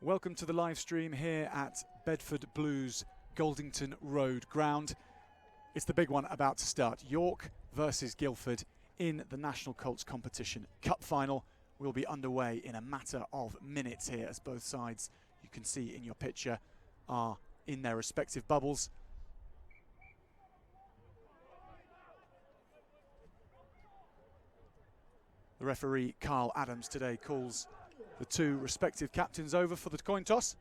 Welcome to the live stream here at Bedford Blues Goldington Road Ground. It's the big one about to start. York versus Guildford in the National Colts Competition Cup Final will be underway in a matter of minutes here, as both sides, you can see in your picture, are in their respective bubbles. The referee, Carl Adams, today calls the two respective captains over for the coin toss.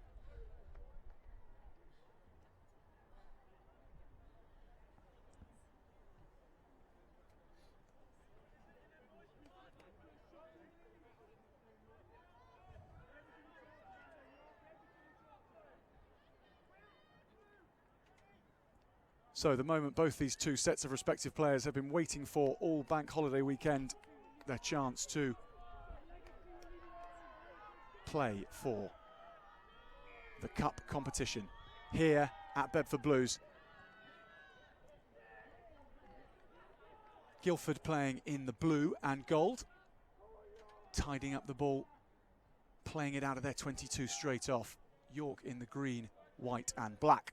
So the moment both these two sets of respective players have been waiting for all bank holiday weekend, their chance to play for the cup competition here at Bedford Blues. Guildford playing in the blue and gold, tidying up the ball, playing it out of their 22 straight off. York in the green, white and black.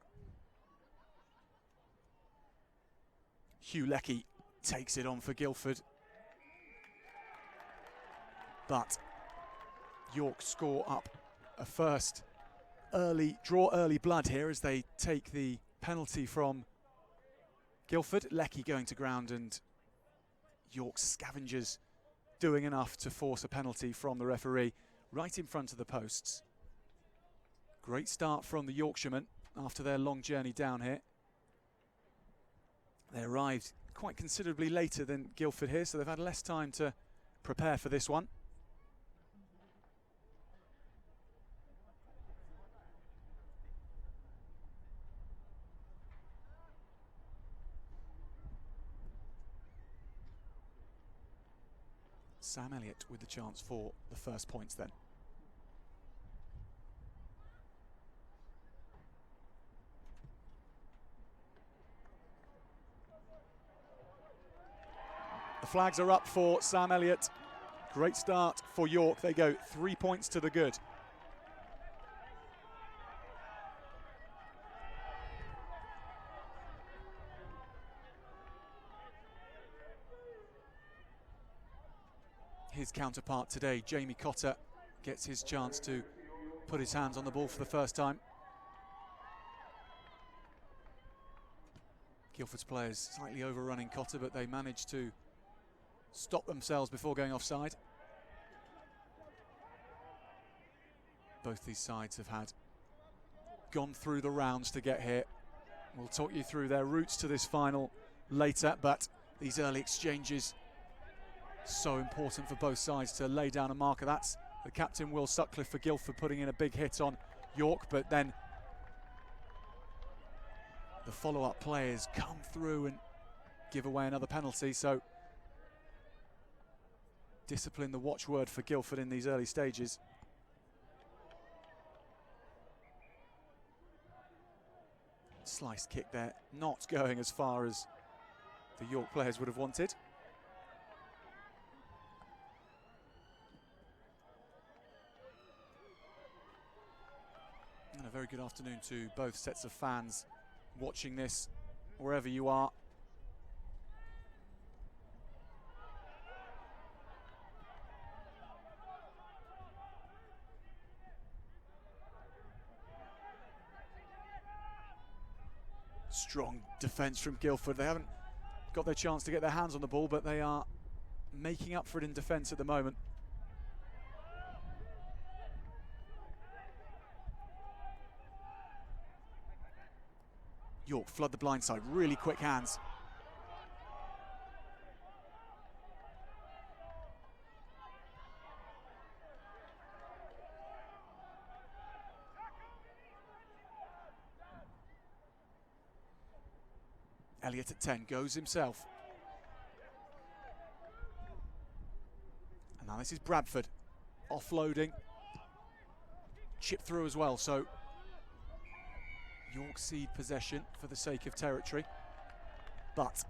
Hugh Leckie takes it on for Guildford, but York score up a first draw early blood here as they take the penalty from Guildford. Leckie going to ground and York scavengers doing enough to force a penalty from the referee right in front of the posts. Great start from the Yorkshiremen after their long journey down here. They arrived quite considerably later than Guildford here, so they've had less time to prepare for this one. Sam Elliott with the chance for the first points then. The flags are up for Sam Elliott. Great start for York. They go 3 points to the good. His counterpart today, Jamie Cotter, gets his chance to put his hands on the ball for the first time. Guildford's players slightly overrunning Cotter, but they managed to stop themselves before going offside. Both these sides have gone through the rounds to get here. We'll talk you through their routes to this final later, but these early exchanges so important for both sides to lay down a marker. That's the captain, Will Sutcliffe, for Guildford, putting in a big hit on York, but then the follow-up players come through and give away another penalty. So discipline, the watchword for Guildford in these early stages. Sliced kick there, not going as far as the York players would have wanted. And a very good afternoon to both sets of fans watching this wherever you are. Strong defence from Guildford. They haven't got their chance to get their hands on the ball, but they are making up for it in defence at the moment. York flood the blind side, really quick hands. Elliott at 10 goes himself. And now this is Bradford offloading. Chip through as well, so York cede possession for the sake of territory, but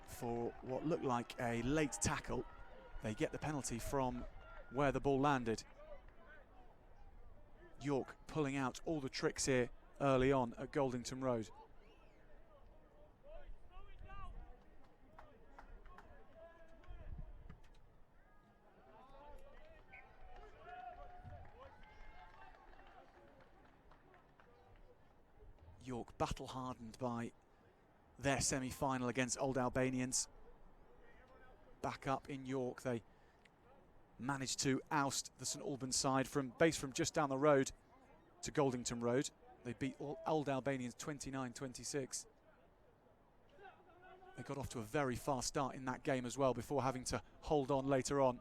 for what looked like a late tackle, they get the penalty from where the ball landed. York pulling out all the tricks here early on at Goldington Road. York battle hardened by their semi-final against Old Albanians. Back up in York, they managed to oust the St Albans side from just down the road to Goldington Road. They beat Old Albanians 29-26. They got off to a very fast start in that game as well before having to hold on later on.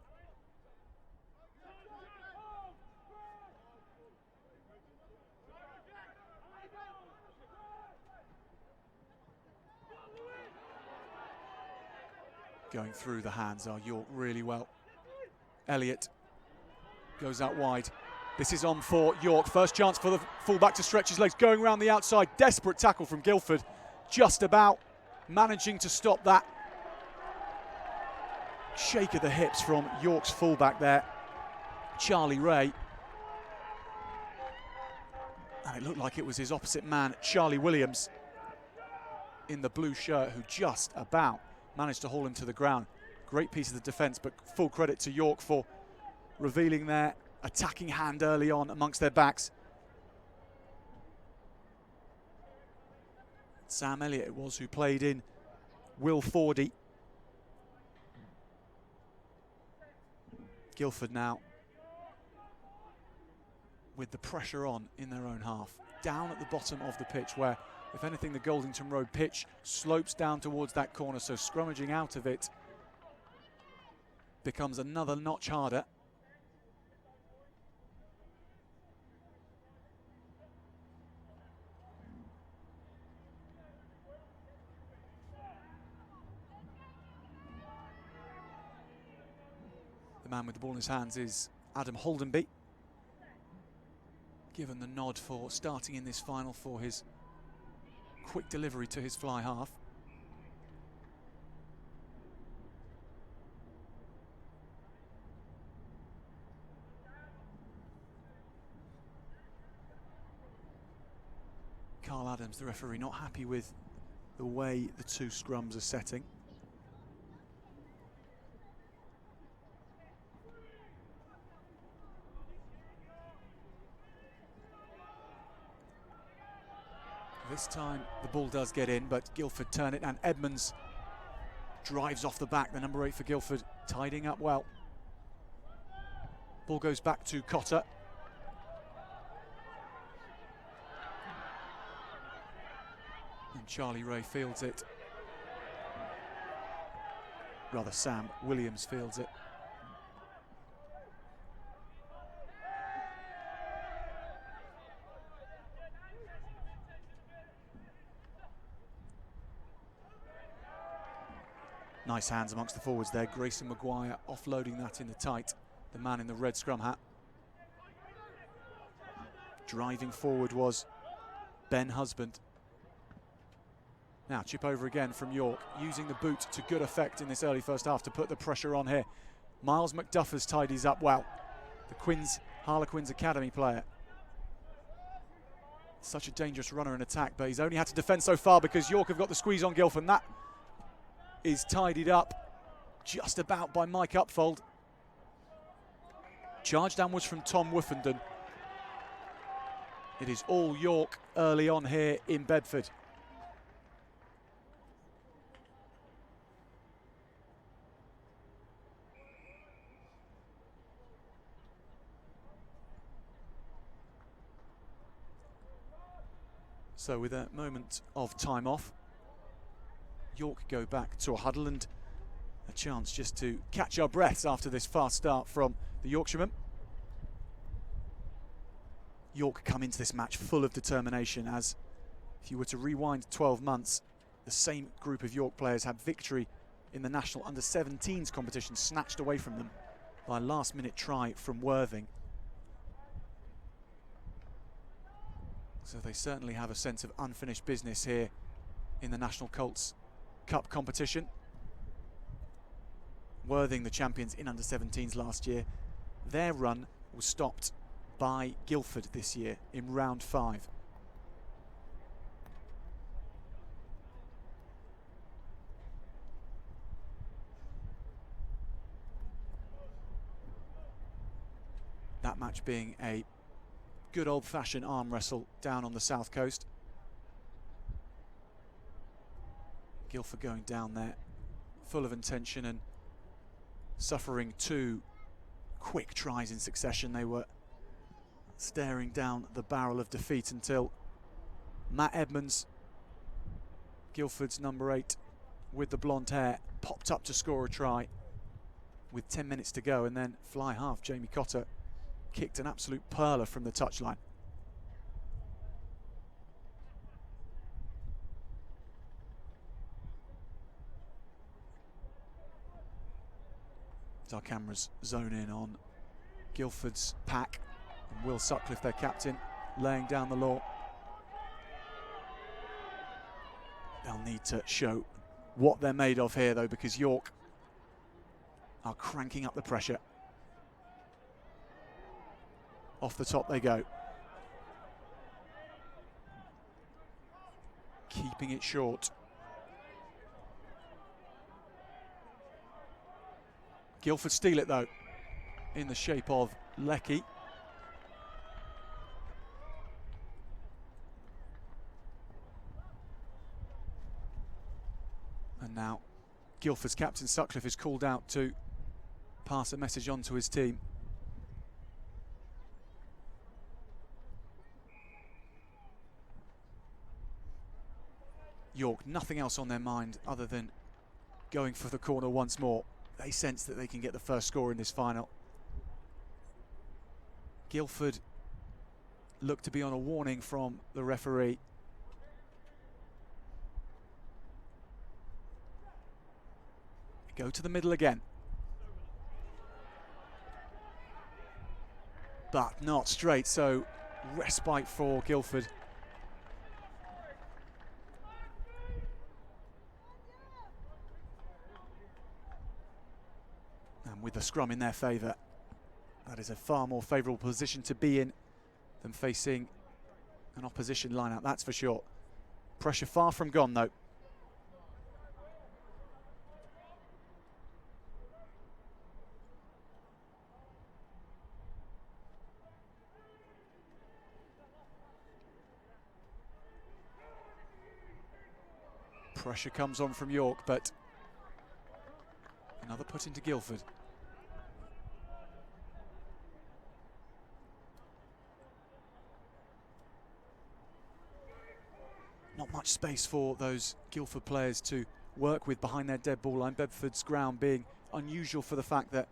Going through the hands are York really well. Elliott goes out wide. This is on for York. First chance for the fullback to stretch his legs. Going around the outside. Desperate tackle from Guildford. Just about managing to stop that shake of the hips from York's fullback there, Charlie Ray. And it looked like it was his opposite man, Charlie Williams, in the blue shirt, who just about managed to haul him to the ground. Great piece of the defence, but full credit to York for revealing their attacking hand early on amongst their backs. Sam Elliott it was who played in Will Fordy. Guildford now with the pressure on in their own half. Down at the bottom of the pitch where, if anything, the Goldington Road pitch slopes down towards that corner, so scrummaging out of it becomes another notch harder. The man with the ball in his hands is Adam Holdenby, given the nod for starting in this final for his quick delivery to his fly half. Carl Adams, the referee, not happy with the way the two scrums are setting. This time the ball does get in, but Guildford turn it, and Edmonds drives off the back, the number 8 for Guildford, tidying up well. Ball goes back to Cotter. And Charlie Ray fields it. Rather, Sam Williams fields it. Nice hands amongst the forwards there. Grayson Maguire offloading that in the tight. The man in the red scrum hat. Driving forward was Ben Husband. Now chip over again from York, using the boot to good effect in this early first half to put the pressure on here. Miles McDuffers tidies up well. The Harlequins Academy player. Such a dangerous runner in attack, but he's only had to defend so far because York have got the squeeze on Guildford, and that is tidied up just about by Mike Upfold. Charge downwards from Tom Woofenden. It is all York early on here in Bedford. So with a moment of time off, York go back to a huddle and a chance just to catch our breaths after this fast start from the Yorkshiremen. York come into this match full of determination, as if you were to rewind 12 months, the same group of York players had victory in the national under-17s competition snatched away from them by a last-minute try from Worthing. So they certainly have a sense of unfinished business here in the National Colts Cup competition. Worthing, the champions in under-17s last year, their run was stopped by Guildford this year in round 5. That match being a good old-fashioned arm wrestle down on the south coast. Guildford going down there full of intention and suffering 2 quick tries in succession. They were staring down the barrel of defeat until Matt Edmonds, Guildford's number 8 with the blonde hair, popped up to score a try with 10 minutes to go, and then fly half Jamie Cotter kicked an absolute perler from the touchline. As our cameras zone in on Guildford's pack, and Will Sutcliffe, their captain, laying down the law. They'll need to show what they're made of here, though, because York are cranking up the pressure. Off the top they go. Keeping it short. Guildford steal it, though, in the shape of Leckie. And now Guildford's captain Sutcliffe is called out to pass a message on to his team. York, nothing else on their mind other than going for the corner once more. They sense that they can get the first score in this final. Guildford look to be on a warning from the referee. Go to the middle again. But not straight, so respite for Guildford. And with the scrum in their favour, that is a far more favourable position to be in than facing an opposition line-out, that's for sure. Pressure far from gone, though. Pressure comes on from York, but another put into Guildford. Not much space for those Guildford players to work with behind their dead ball line. Bedford's ground being unusual for the fact that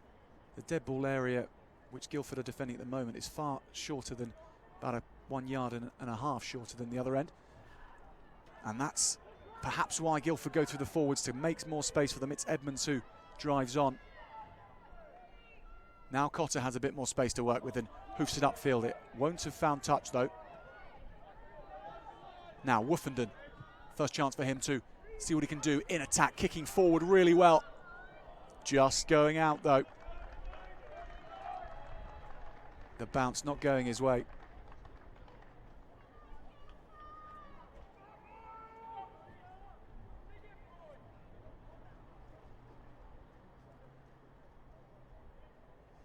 the dead ball area, which Guildford are defending at the moment, is far shorter than about 1.5 yards shorter than the other end. And that's perhaps why Guildford go through the forwards, to make more space for them. It's Edmonds who drives on. Now Cotter has a bit more space to work with and hoofs it upfield. It won't have found touch, though. Now Woofenden, first chance for him to see what he can do in attack, kicking forward really well. Just going out, though. The bounce not going his way.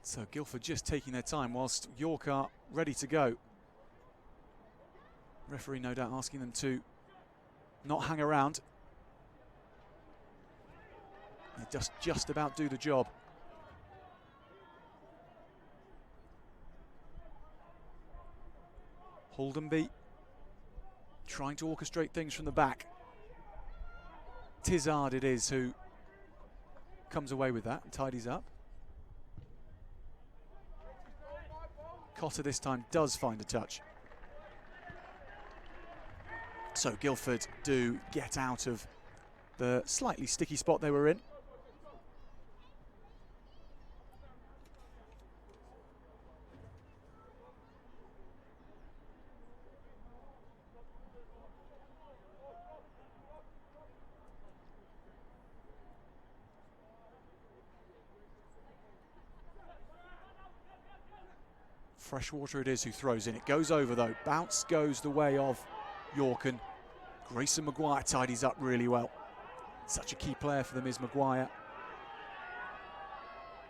So Guildford just taking their time whilst York are ready to go. Referee no doubt asking them to not hang around. They just about do the job. Holdenby trying to orchestrate things from the back. Tizard it is who comes away with that and tidies up. Cotter this time does find a touch. So Guildford do get out of the slightly sticky spot they were in. Freshwater it is who throws in. It goes over though. Bounce goes the way of York, and Grayson Maguire tidies up really well. Such a key player for them is Maguire.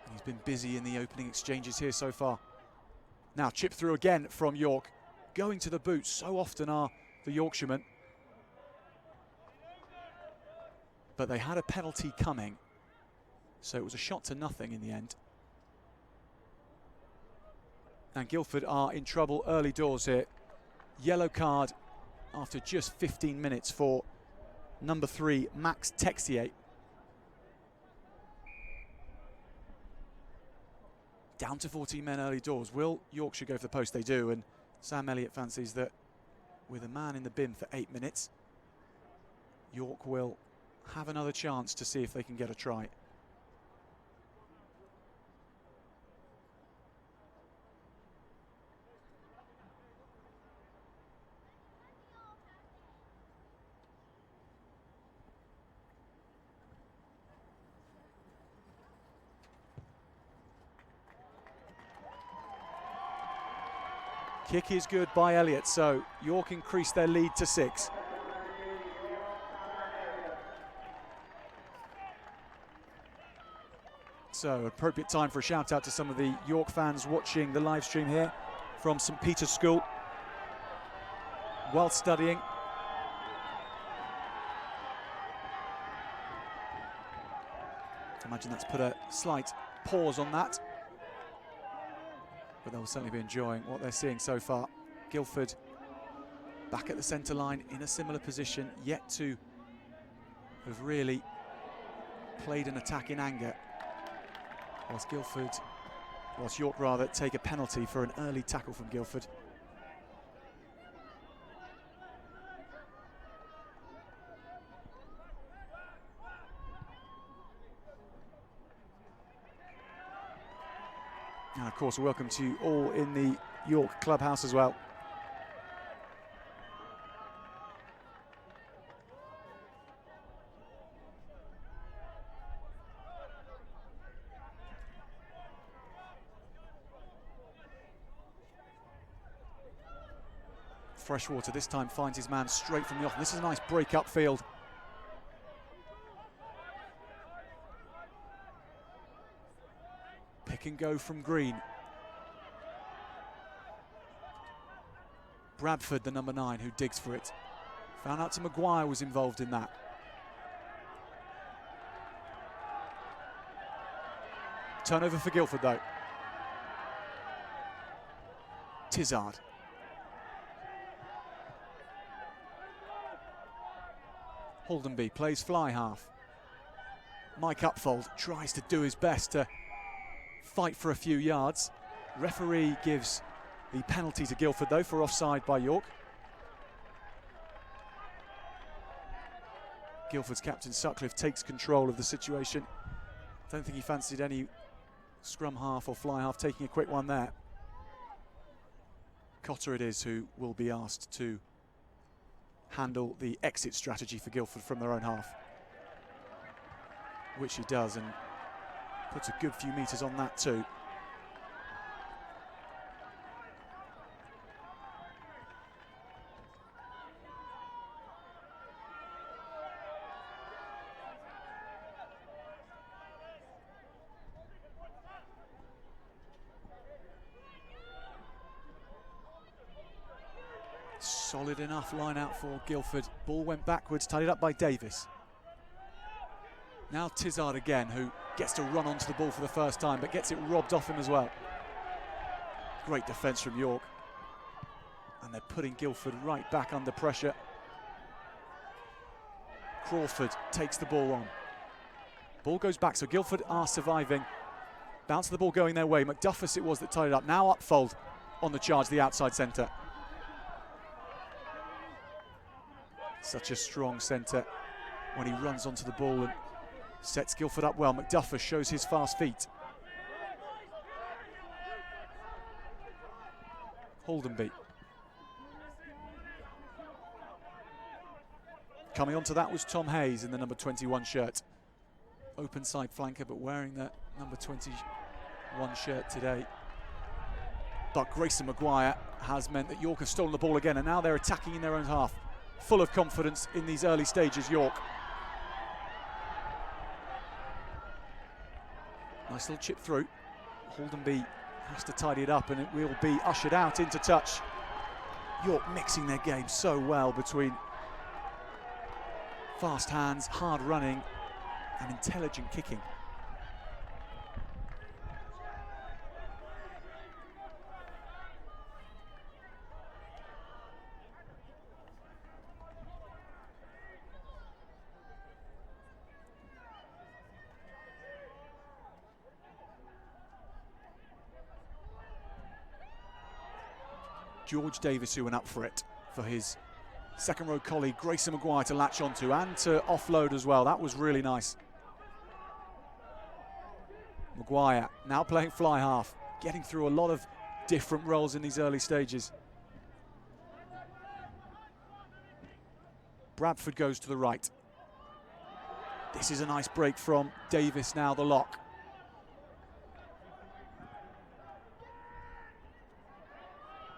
And he's been busy in the opening exchanges here so far. Now chip through again from York. Going to the boot so often are the Yorkshiremen. But they had a penalty coming, so it was a shot to nothing in the end. And Guildford are in trouble early doors here. Yellow card after just 15 minutes for number 3, Max Texier. Down to 14 men early doors. Will Yorkshire go for the post? They do, and Sam Elliott fancies that with a man in the bin for 8 minutes, York will have another chance to see if they can get a try. Kick is good by Elliott, so York increased their lead to 6. So appropriate time for a shout out to some of the York fans watching the live stream here from St Peter's School while studying. I imagine that's put a slight pause on that, but they'll certainly be enjoying what they're seeing so far. Guildford back at the centre line in a similar position, yet to have really played an attack in anger. Whilst York rather take a penalty for an early tackle from Guildford. And of course, a welcome to you all in the York clubhouse as well. Freshwater this time finds his man straight from the off. This is a nice break upfield. Pick and go from Green. Bradford, the number 9, who digs for it. Found out to Maguire was involved in that. Turnover for Guildford though. Tizard. Holdenby plays fly half. Mike Upfold tries to do his best to fight for a few yards. Referee gives the penalty to Guildford though for offside by York. Guildford's captain Sutcliffe takes control of the situation. Don't think he fancied any scrum half or fly half, taking a quick one there. Cotter it is who will be asked to handle the exit strategy for Guildford from their own half, which he does, and puts a good few metres on that too. Solid enough line out for Guildford. Ball went backwards, tidied up by Davis. Now Tizard again, who gets to run onto the ball for the first time, but gets it robbed off him as well. Great defence from York. And they're putting Guildford right back under pressure. Crawford takes the ball on. Ball goes back, so Guildford are surviving. Bounce of the ball going their way. McDuffus it was that tied it up. Now Upfold on the charge, the outside centre. Such a strong centre when he runs onto the ball and sets Guildford up well. McDuffus shows his fast feet. Holdenby. Coming onto that was Tom Hayes in the number 21 shirt. Open side flanker, but wearing the number 21 shirt today. But Grayson Maguire has meant that York have stolen the ball again, and now they're attacking in their own half. Full of confidence in these early stages, York. Nice little chip through. Holdenby has to tidy it up, and it will be ushered out into touch. York mixing their game so well between fast hands, hard running, and intelligent kicking. George Davis who went up for it for his second row colleague Grayson Maguire to latch onto and to offload as well. That was really nice. Maguire now playing fly half, getting through a lot of different roles in these early stages. Bradford goes to the right. This is a nice break from Davis now, the lock.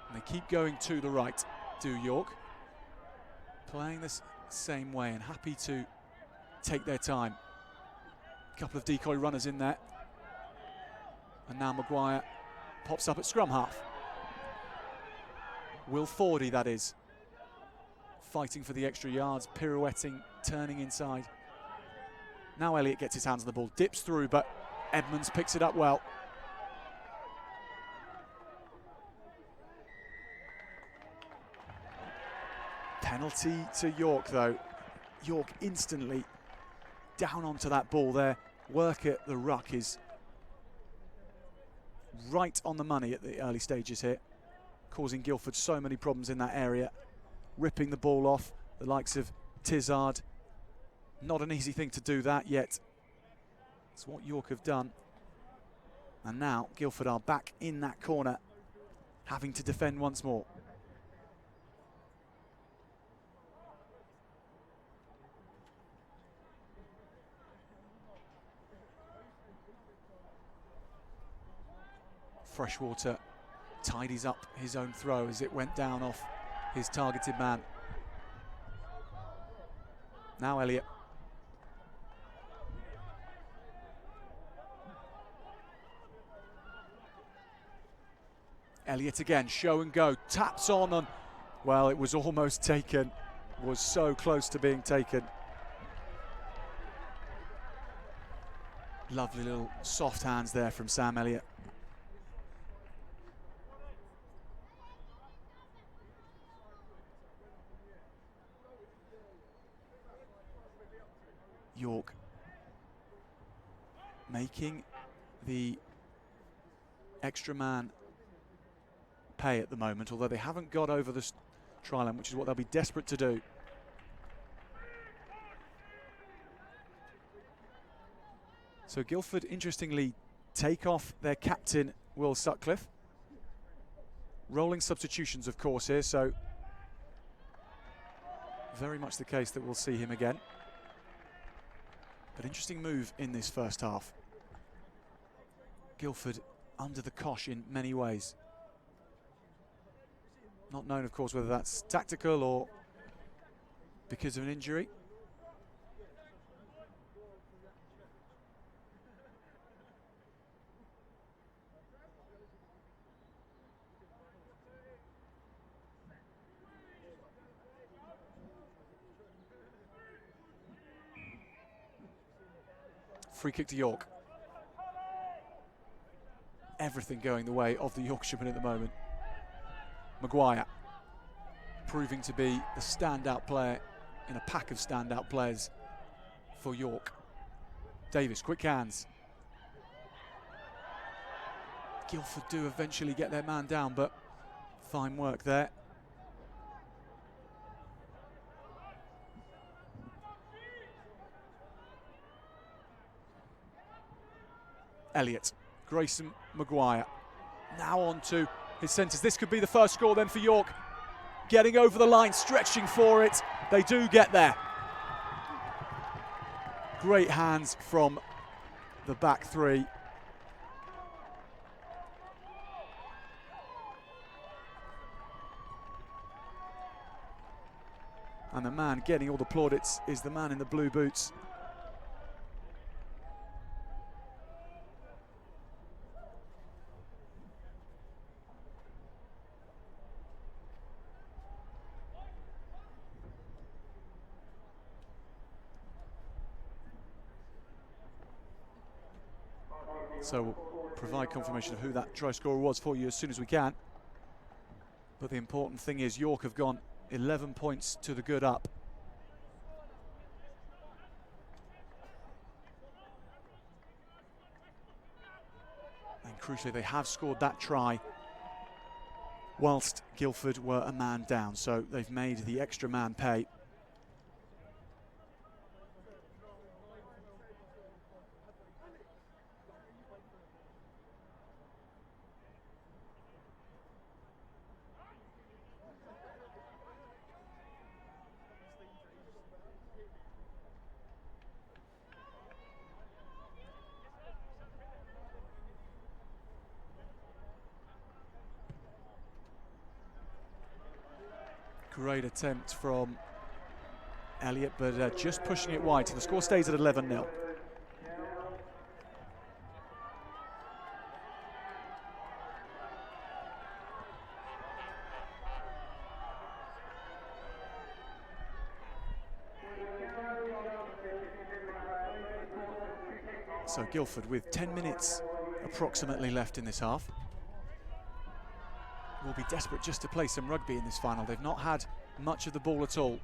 And they keep going to the right, do York. Playing this same way and happy to take their time. A couple of decoy runners in there. And now Maguire pops up at scrum half. Will Fordy, that is. Fighting for the extra yards, pirouetting, turning inside. Now Elliott gets his hands on the ball, dips through, but Edmonds picks it up well. Penalty to York though. York instantly down onto that ball there. Work at the ruck is right on the money at the early stages here, causing Guildford so many problems in that area. Ripping the ball off, the likes of Tizard. Not an easy thing to do that yet. It's what York have done. And now Guildford are back in that corner, having to defend once more. Freshwater tidies up his own throw as it went down off his targeted man. Now Elliott. Elliott again, show and go, taps on and, well, it was almost taken, was so close to being taken. Lovely little soft hands there from Sam Elliott. York making the extra man pay at the moment, although they haven't got over the try line, which is what they'll be desperate to do. So Guildford, interestingly, take off their captain, Will Sutcliffe. Rolling substitutions, of course, here, so very much the case that we'll see him again. But interesting move in this first half. Guildford under the cosh in many ways. Not known, of course, whether that's tactical or because of an injury. Free kick to York. Everything going the way of the Yorkshiremen at the moment. Maguire proving to be the standout player in a pack of standout players for York. Davis, quick hands. Guildford do eventually get their man down, but fine work there. Elliott, Grayson Maguire, now on to his centres. This could be the first score then for York. Getting over the line, stretching for it. They do get there. Great hands from the back three. And the man getting all the plaudits is the man in the blue boots. So we'll provide confirmation of who that try scorer was for you as soon as we can. But the important thing is York have gone 11 points to the good up. And crucially, they have scored that try whilst Guildford were a man down. So they've made the extra man pay. Great attempt from Elliott, but just pushing it wide. So the score stays at 11-0. So Guildford with 10 minutes approximately left in this half will be desperate just to play some rugby in this final. They've not had much of the ball at all.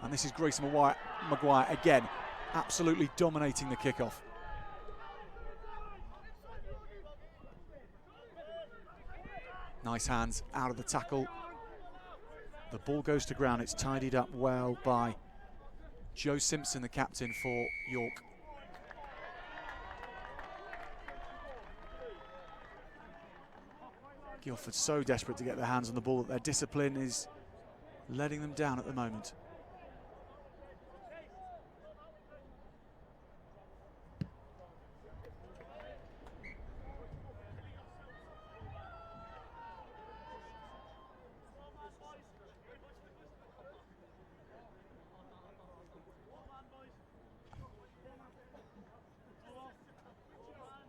And this is Grayson Maguire again, absolutely dominating the kickoff. Nice hands out of the tackle. The ball goes to ground. It's tidied up well by Joe Simpson, the captain for York. Guildford so desperate to get their hands on the ball that their discipline is letting them down at the moment.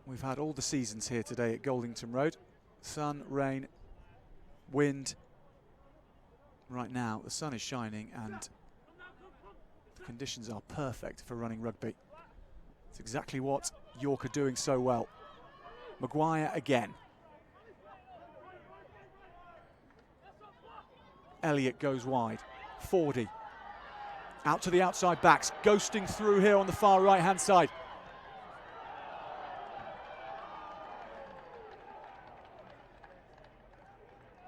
We've had all the seasons here today at Goldington Road. Sun, rain, wind. Right now the sun is shining and the conditions are perfect for running rugby. It's exactly what York are doing so well. Maguire again. Elliott goes wide. Fordy out to the outside backs, ghosting through here on the far right hand side.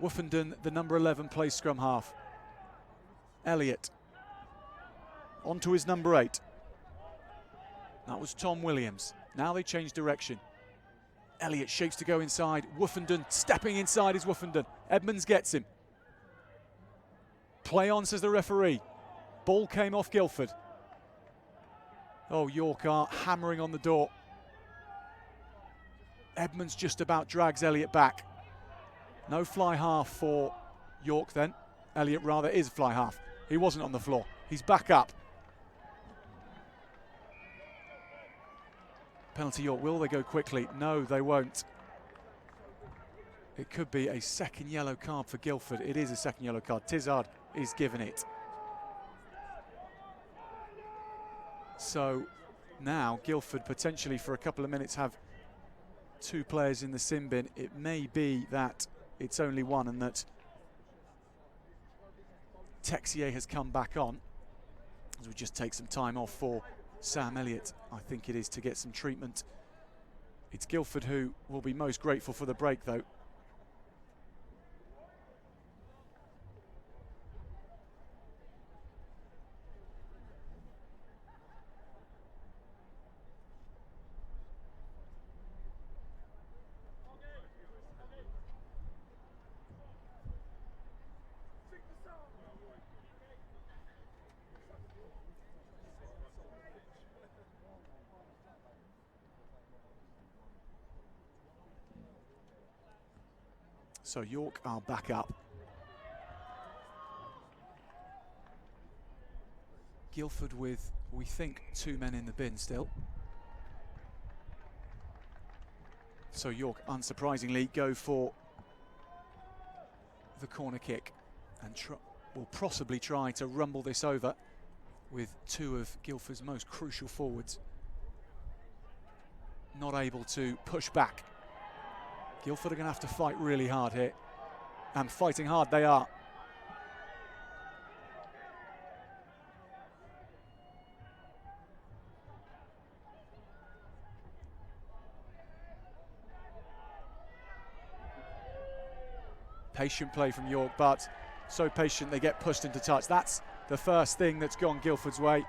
Woofenden, the number 11, plays scrum half. Elliott onto his number 8. That was Tom Williams. Now they change direction. Elliott shapes to go inside. Woofenden stepping inside is Woofenden. Edmonds gets him. Play on, says the referee. Ball came off Guildford. Oh, York are hammering on the door. Edmonds just about drags Elliott back. No fly half for York then. Elliott rather is fly half. He wasn't on the floor. He's back up. Penalty York. Will they go quickly? No, they won't. It could be a second yellow card for Guildford. It is a second yellow card. Tizard is given it. So now Guildford potentially for a couple of minutes have 2 players in the sin bin. It may be that it's only one and that Texier has come back on as we just take some time off for Sam Elliott. I think it is to get some treatment. It's Guildford who will be most grateful for the break though. So York are back up. Guildford with, we think, 2 men in the bin still. So York, unsurprisingly, go for the corner kick and will possibly try to rumble this over with 2 of Guildford's most crucial forwards not able to push back. Guildford are going to have to fight really hard here, and fighting hard they are. Patient play from York, but so patient they get pushed into touch. That's the first thing that's gone Guildford's way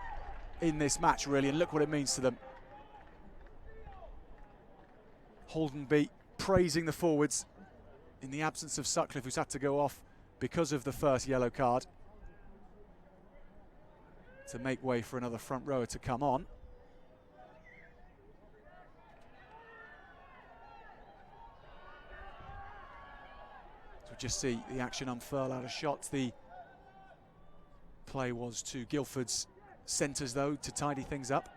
in this match, really, and look what it means to them. Holdenby praising the forwards in the absence of Sutcliffe, who's had to go off because of the first yellow card, to make way for another front rower to come on. So we just see the action unfurl out of shots. The play was to Guildford's centres, though, to tidy things up.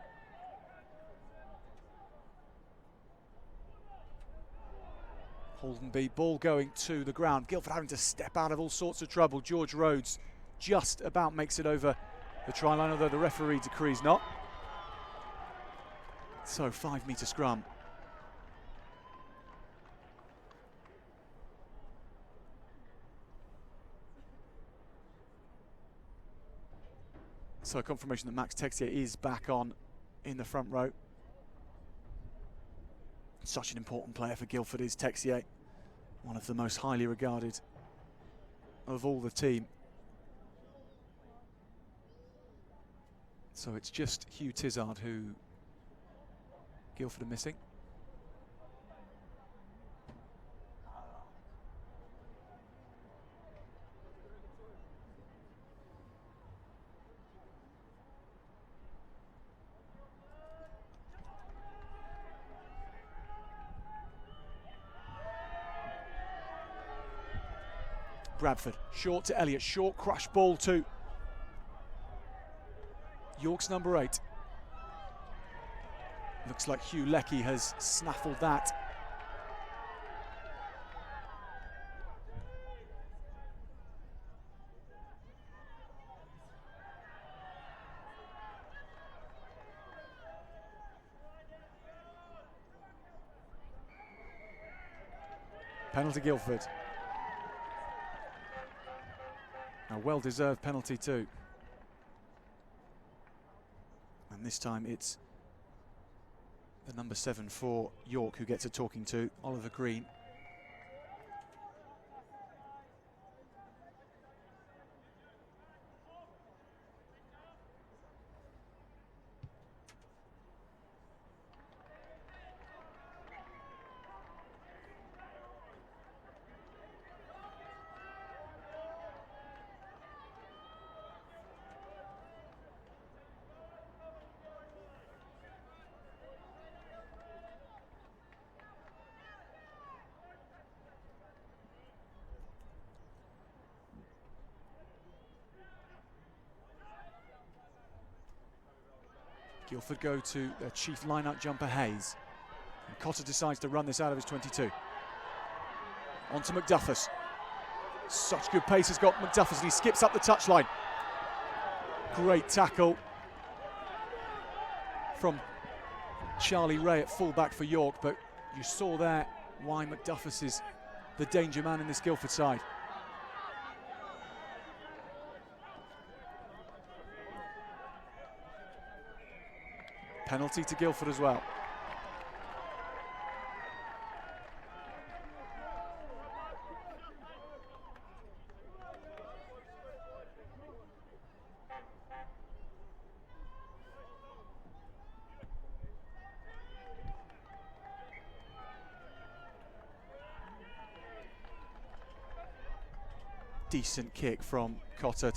Holdenby, ball going to the ground. Guildford having to step out of all sorts of trouble. George Rhodes just about makes it over the try line, although the referee decrees not. So 5-metre scrum. So confirmation that Max Texier is back on in the front row. Such an important player for Guildford is Texier, one of the most highly regarded of all the team. So it's just Hugh Tizard who Guildford are missing. Bradford, short to Elliott, short crush ball to York's number 8. Looks like Hugh Leckie has snaffled that. Penalty Guildford. A well-deserved penalty too. And this time it's the number 7 for York who gets a talking to, Oliver Green. Guildford go to their chief line-out jumper, Hayes. And Cotter decides to run this out of his 22. On to McDuffus. Such good pace has got McDuffus, and he skips up the touchline. Great tackle from Charlie Ray at fullback for York, but you saw there why McDuffus is the danger man in this Guildford side. Penalty to Guildford as well. Decent kick from Cotter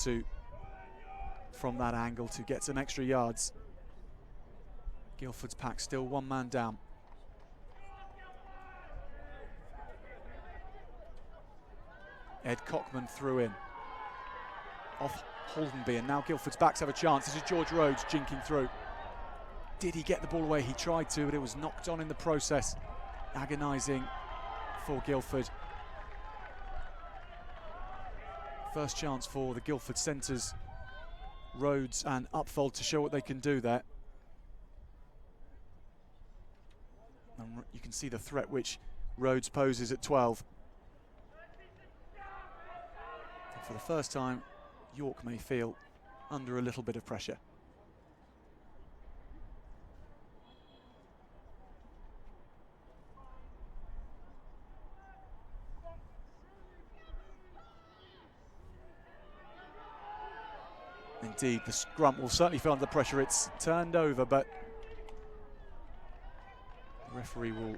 from that angle to get some extra yards. Guildford's pack still 1 man down. Ed Cockman threw in. Off Holdenby, and now Guildford's backs have a chance. This is George Rhodes jinking through. Did he get the ball away? He tried to, but it was knocked on in the process. Agonising for Guildford. First chance for the Guildford centres, Rhodes and Upfold, to show what they can do there. And you can see the threat which Rhodes poses at 12. And for the first time, York may feel under a little bit of pressure. Indeed, the scrum will certainly feel under pressure. It's turned over, but the referee will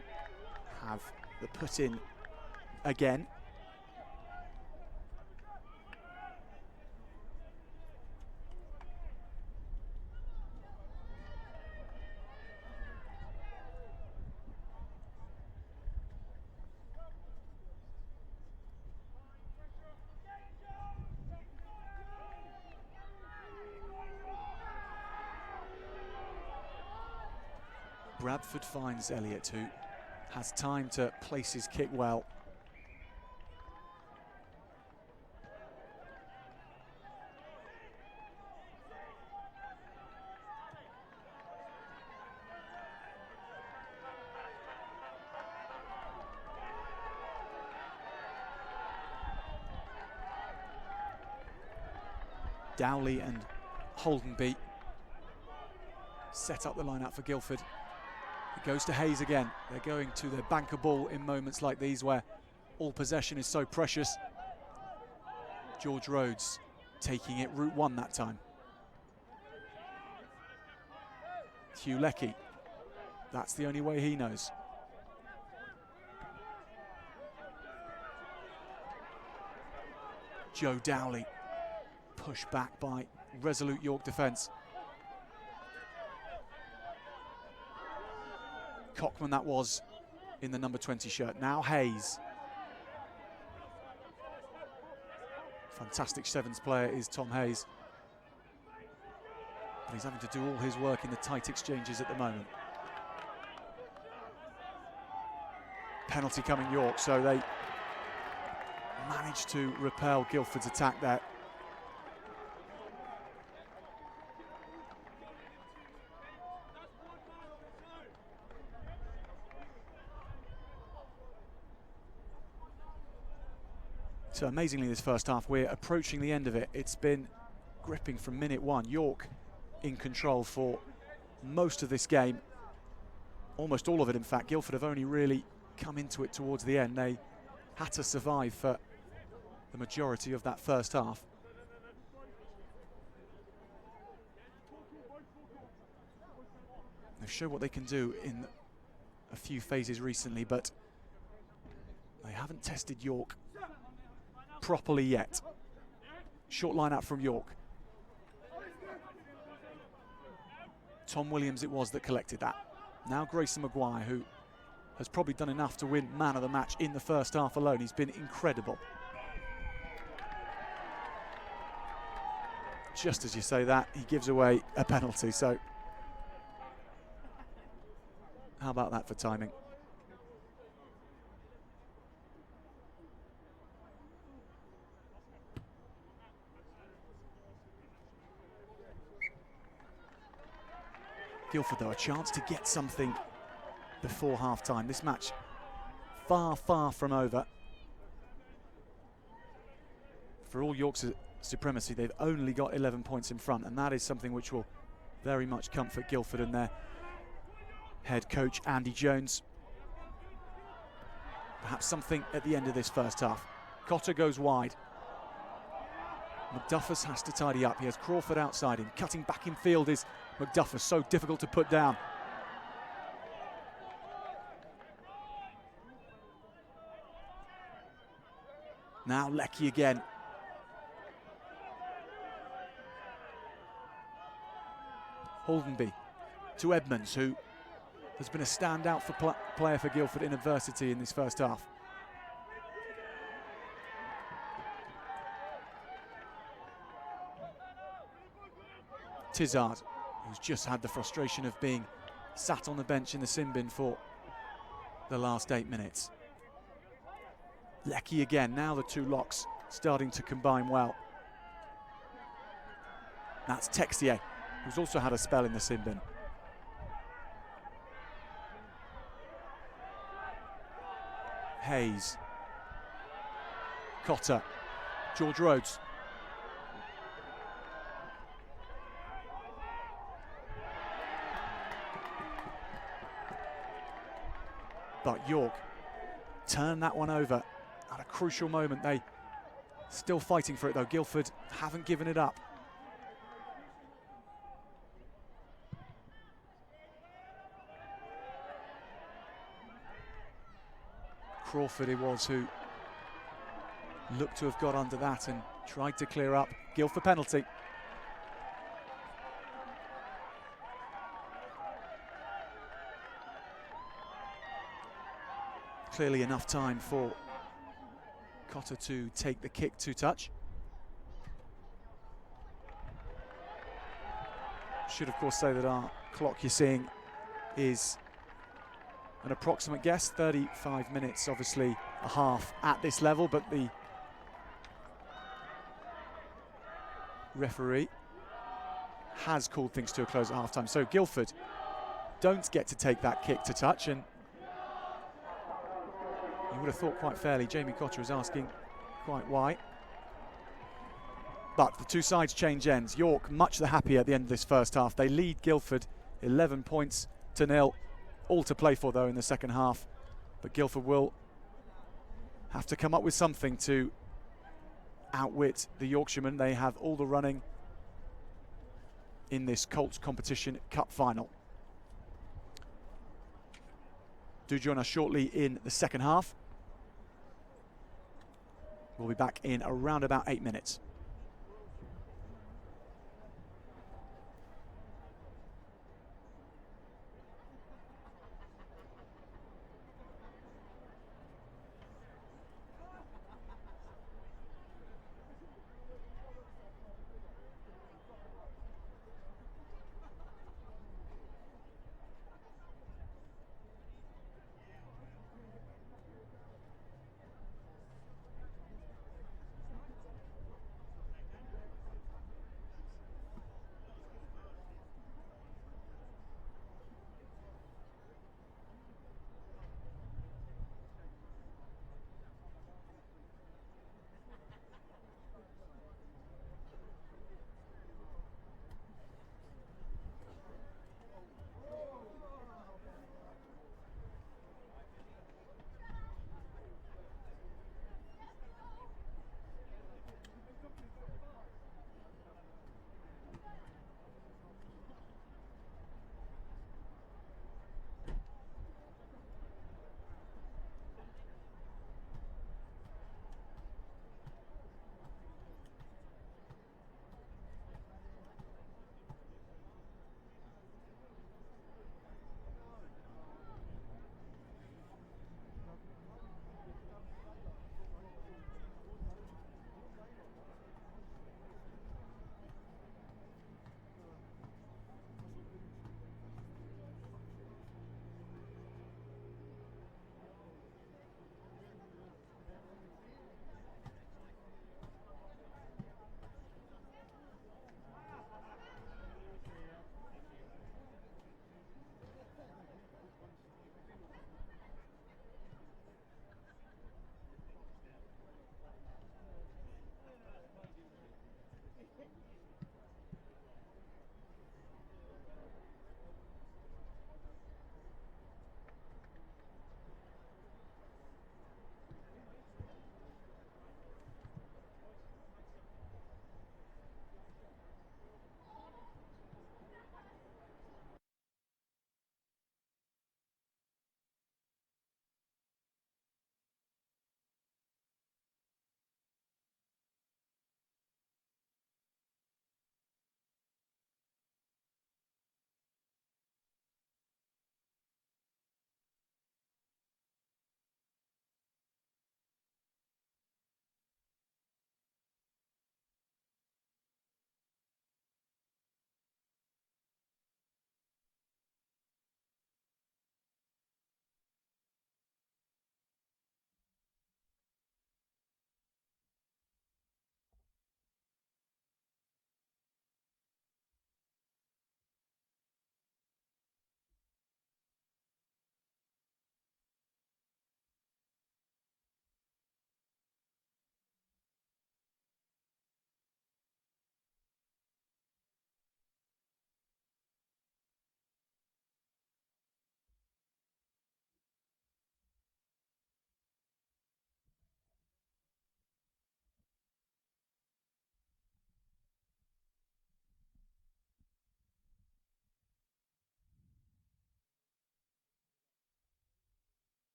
have the put in again. Bradford finds Elliott, who has time to place his kick well. Dowley and Holdenby set up the line-out for Guildford. It goes to Hayes again. They're going to their banker ball in moments like these where all possession is so precious. George Rhodes taking it route one that time. Hugh Leckie, that's the only way he knows. Joe Dowley, pushed back by resolute York defence. Cockman that was in the number 20 shirt. Now Hayes. Fantastic sevens player is Tom Hayes. But he's having to do all his work in the tight exchanges at the moment. Penalty coming York, so they managed to repel Guildford's attack there. So amazingly, this first half, we're approaching the end of it. It's been gripping from minute one. York in control for most of this game. Almost all of it, in fact. Guildford have only really come into it towards the end. They had to survive for the majority of that first half. They've shown what they can do in a few phases recently, but they haven't tested York properly yet. Short line out from York. Tom Williams it was that collected that. Now Grayson Maguire, who has probably done enough to win man of the match in the first half alone. He's been incredible. Just as you say that, he gives away a penalty, so how about that for timing? Guildford, though, a chance to get something before half-time. This match far, far from over. For all York's supremacy, they've only got 11 points in front, and that is something which will very much comfort Guildford and their head coach, Andy Jones. Perhaps something at the end of this first half. Cotter goes wide. McDuffus has to tidy up. He has Crawford outside him. Cutting back in field is McDuffus, so difficult to put down. Now Leckie again. Holdenby to Edmonds, who has been a standout player for Guildford in adversity in this first half. Tizard, who's just had the frustration of being sat on the bench in the sin bin for the last 8 minutes. Leckie again, now the two locks starting to combine well. That's Texier, who's also had a spell in the sin bin. Hayes, Cotter, George Rhodes. But York turn that one over at a crucial moment. They still fighting for it though. Guildford haven't given it up. Crawford it was who looked to have got under that and tried to clear up. Guildford penalty. Clearly enough time for Cotter to take the kick to touch. Should of course say that our clock you're seeing is an approximate guess. 35 minutes, obviously a half at this level, but the referee has called things to a close at half-time. So Guildford don't get to take that kick to touch, and you would have thought quite fairly Jamie Cotter is asking quite why. But the two sides change ends. York much the happier at the end of this first half. They lead Guildford 11 points to 0. All to play for though in the second half. But Guildford will have to come up with something to outwit the Yorkshiremen. They have all the running in this Colts competition cup final. Do join us shortly in the second half. We'll be back in around about 8 minutes.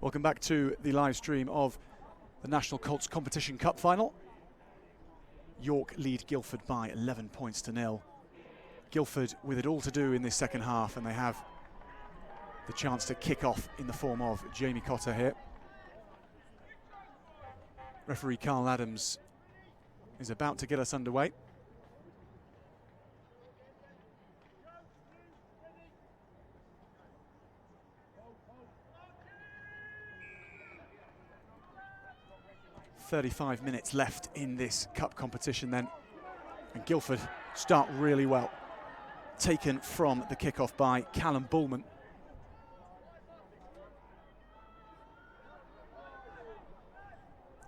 Welcome back to the live stream of the National Colts Competition Cup final. York lead Guildford by 11 points to 0. Guildford with it all to do in this second half, and they have the chance to kick off in the form of Jamie Cotter here. Referee Carl Adams is about to get us underway. "35 minutes left in this cup competition then, and Guildford start really well. Taken from the kickoff by Callum Bullman.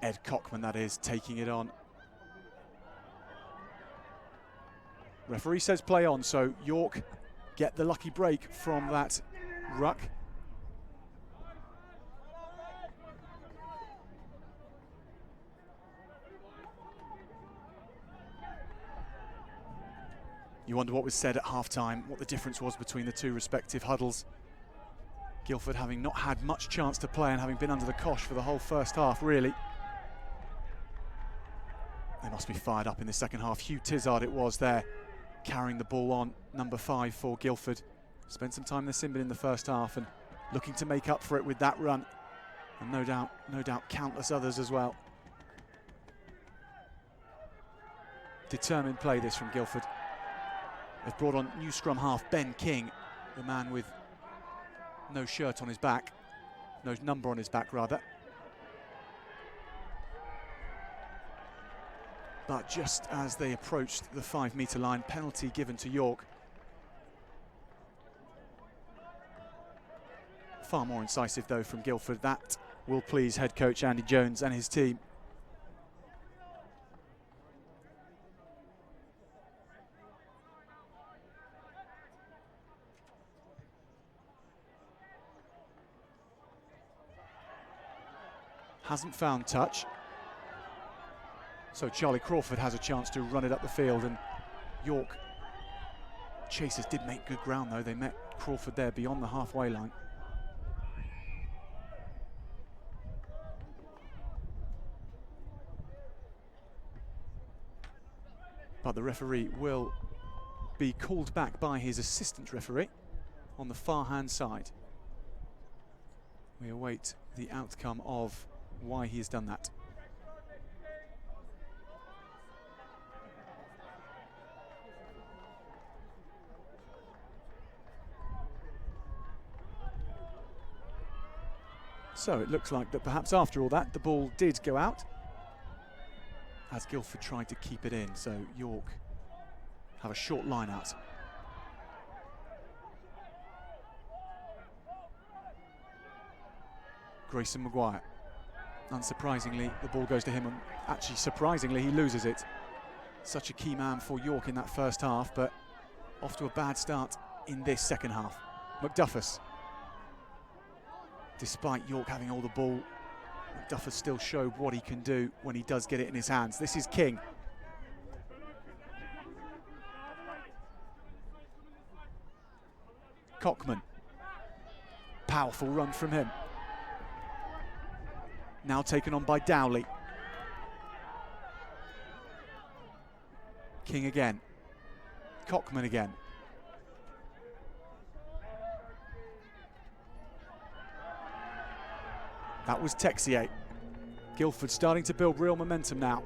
Ed Cockman, that is, taking it on. Referee says play on, so York get the lucky break from that ruck. You wonder what was said at half-time, what the difference was between the two respective huddles. Guildford having not had much chance to play and having been under the cosh for the whole first half, really. They must be fired up in the second half. Hugh Tizard it was there, carrying the ball on, number 5 for Guildford. Spent some time in the sin bin in the first half and looking to make up for it with that run. And no doubt countless others as well. Determined play this from Guildford. They've brought on new scrum half Ben King, the man with no shirt on his back, no number on his back rather. But just as they approached the 5-metre line, penalty given to York. Far more incisive though from Guildford. That will please head coach Andy Jones and his team. Hasn't found touch. So Charlie Crawford has a chance to run it up the field, and York chasers did make good ground though. They met Crawford there beyond the halfway line. But the referee will be called back by his assistant referee on the far hand side. We await the outcome of why he has done that. So it looks like that perhaps after all that the ball did go out as Guildford tried to keep it in, so York have a short line out. Grayson Maguire. Unsurprisingly, the ball goes to him, and actually surprisingly he loses it. Such a key man for York in that first half, but off to a bad start in this second half. McDuffus. Despite York having all the ball, McDuffus still showed what he can do when he does get it in his hands. This is King. Cockman. Powerful run from him. Now taken on by Dowley. King again. Cockman again. That was Texier. Guildford starting to build real momentum now.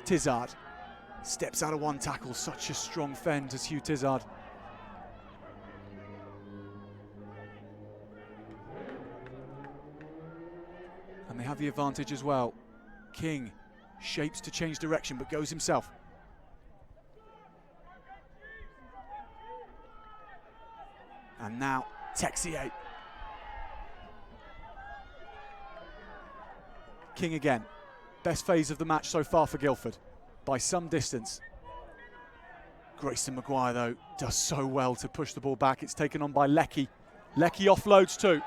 Tizard steps out of one tackle. Such a strong fend as Hugh Tizard. And they have the advantage as well. King shapes to change direction but goes himself. And now Texier. King again. Best phase of the match so far for Guildford by some distance. Grayson Maguire though does so well to push the ball back. It's taken on by Leckie. Leckie offloads too.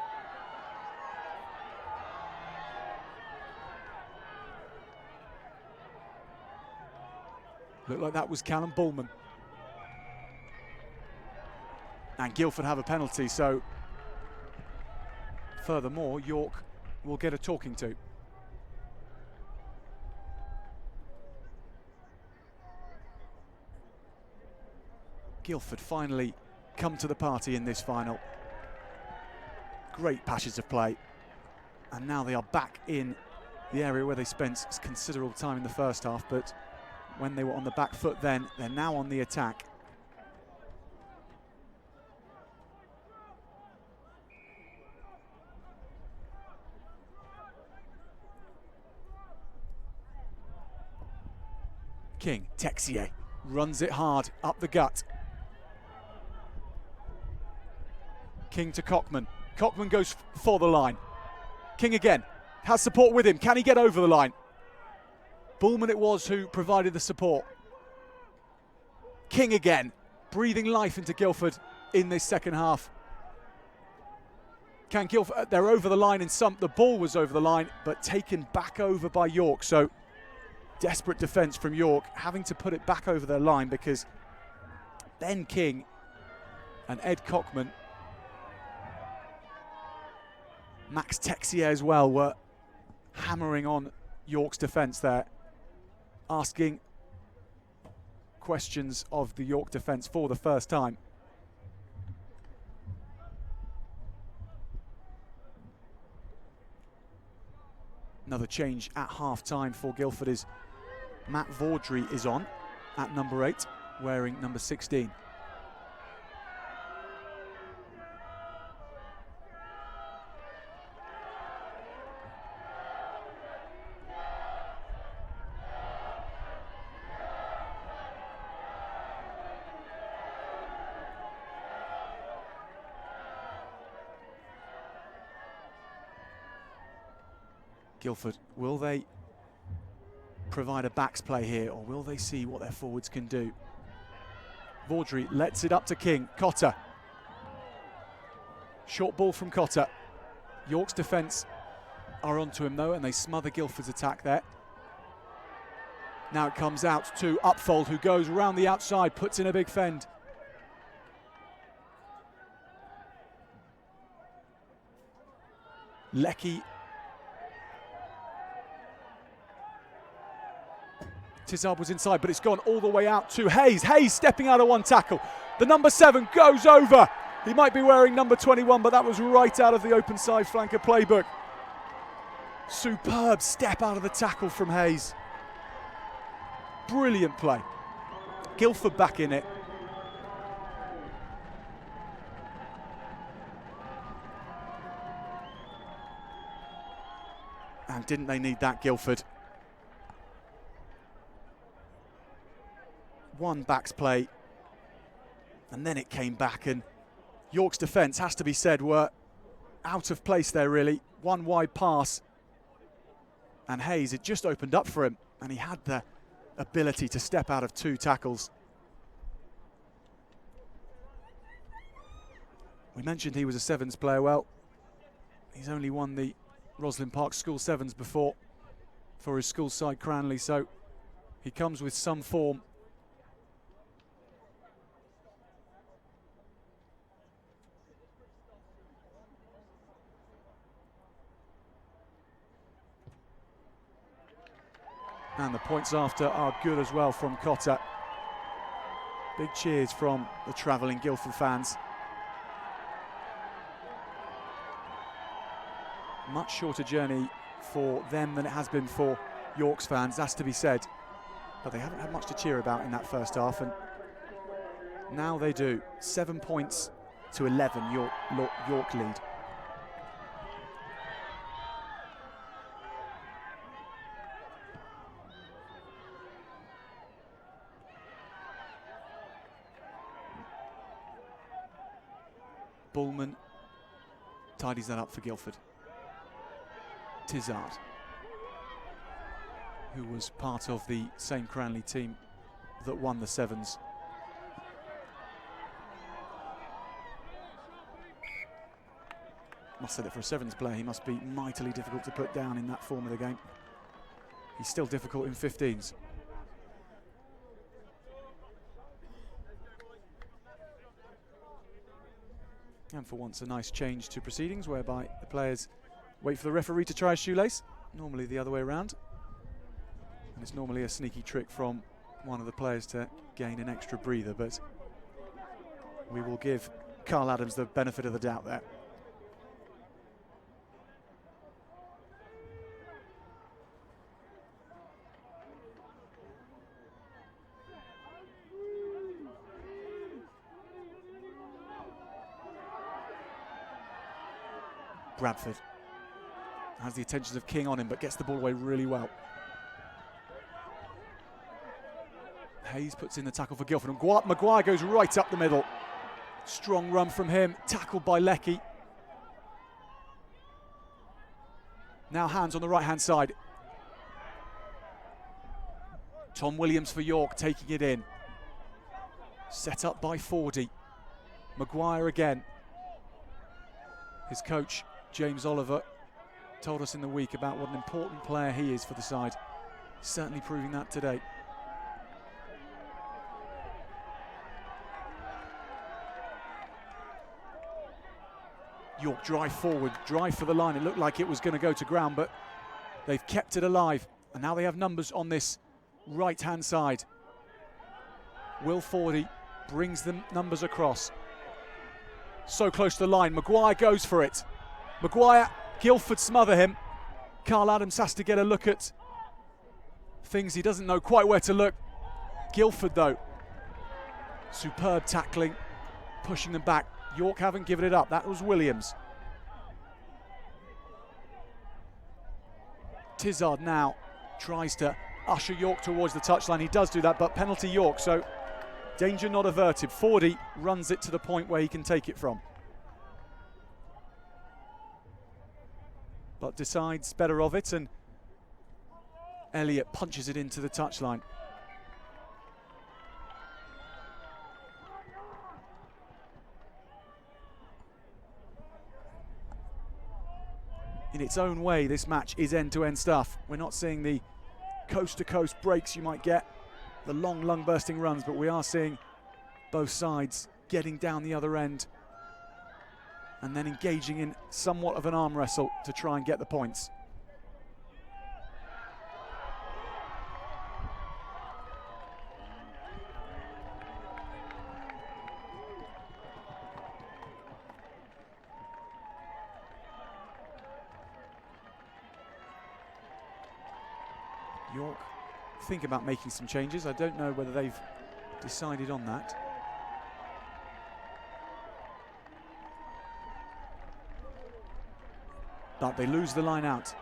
Looked like that was Callum Bullman. And Guildford have a penalty, so furthermore, York will get a talking to. Guildford finally come to the party in this final. Great patches of play, and now they are back in the area where they spent considerable time in the first half, but when they were on the back foot then, they're now on the attack. King, Texier, runs it hard, up the gut. King to Cockman. Cockman goes for the line. King again, has support with him. Can he get over the line? Bullman it was who provided the support. King again, breathing life into Guildford in this second half. Can Guildford, they're over the line in some, the ball was over the line, but taken back over by York. So desperate defence from York, having to put it back over their line because Ben King and Ed Cockman, Max Texier as well, were hammering on York's defence there, asking questions of the York defence for the first time. Another change at half-time for Guildford is Matt Vaudry is on at number 8, wearing number 16. Guildford, will they provide a backs play here, or will they see what their forwards can do? Vaudry lets it up to King. Cotter. Short ball from Cotter. York's defence are onto him though, and they smother Guildford's attack there. Now it comes out to Upfold, who goes around the outside, puts in a big fend. Leckie. Tizard was inside, but it's gone all the way out to Hayes. Hayes stepping out of one tackle. The number 7 goes over. He might be wearing number 21, but that was right out of the open side flanker playbook. Superb step out of the tackle from Hayes. Brilliant play. Guildford back in it. And didn't they need that, Guildford? One backs play, and then it came back, and York's defence, has to be said, were out of place there really. One wide pass, and Hayes, it just opened up for him, and he had the ability to step out of 2 tackles. We mentioned he was a Sevens player. Well, he's only won the Roslyn Park School Sevens before for his school side Cranley, so he comes with some form. And the points after are good as well from Cotter. Big cheers from the travelling Guildford fans. Much shorter journey for them than it has been for York's fans, that's to be said. But they haven't had much to cheer about in that first half, and now they do. 7 points to 11, York lead. Bullman tidies that up for Guildford. Tizard, who was part of the same Cranley team that won the Sevens. Must say that for a Sevens player, he must be mightily difficult to put down in that form of the game. He's still difficult in 15s. And for once, a nice change to proceedings whereby the players wait for the referee to try a shoelace. Normally the other way around. And it's normally a sneaky trick from one of the players to gain an extra breather, but we will give Carl Adams the benefit of the doubt there. Bradford has the attentions of King on him, but gets the ball away really well. Hayes puts in the tackle for Guildford, and Maguire goes right up the middle. Strong run from him, tackled by Leckie. Now hands on the right-hand side. Tom Williams for York, taking it in. Set up by Fordy. Maguire again. His coach, James Oliver, told us in the week about what an important player he is for the side. Certainly proving that today. York drive forward, drive for the line. It looked like it was going to go to ground, but they've kept it alive. And now they have numbers on this right-hand side. Will Fordy brings the numbers across. So close to the line. Maguire goes for it. Maguire, Guildford smother him. Carl Adams has to get a look at things. He doesn't know quite where to look. Guildford, though, superb tackling, pushing them back. York haven't given it up. That was Williams. Tizard now tries to usher York towards the touchline. He does do that, but penalty York, so danger not averted. Fordy runs it to the point where he can take it from, but decides better of it, and Elliott punches it into the touchline. In its own way, this match is end-to-end stuff. We're not seeing the coast-to-coast breaks you might get, the long lung-bursting runs, but we are seeing both sides getting down the other end and then engaging in somewhat of an arm wrestle to try and get the points. York think about making some changes. I don't know whether they've decided on that. But they lose the line out.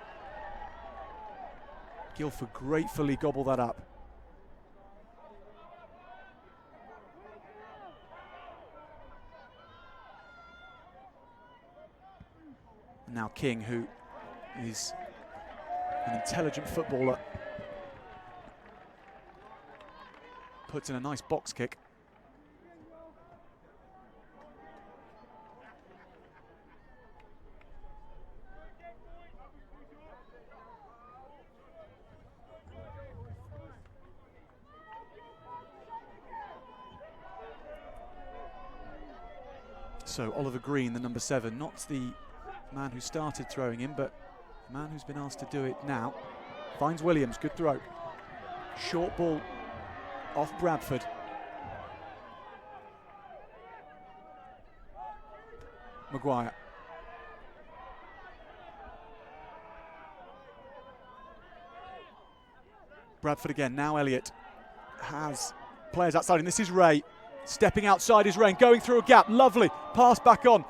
Guildford gratefully gobble that up. Now King, who is an intelligent footballer, puts in a nice box kick. So Oliver Green, the number 7, not the man who started throwing him, but the man who's been asked to do it now. Finds Williams, good throw. Short ball off Bradford. Maguire. Bradford again, now Elliott has players outside, and this is Ray. Stepping outside is Ray, going through a gap, lovely. Pass back on,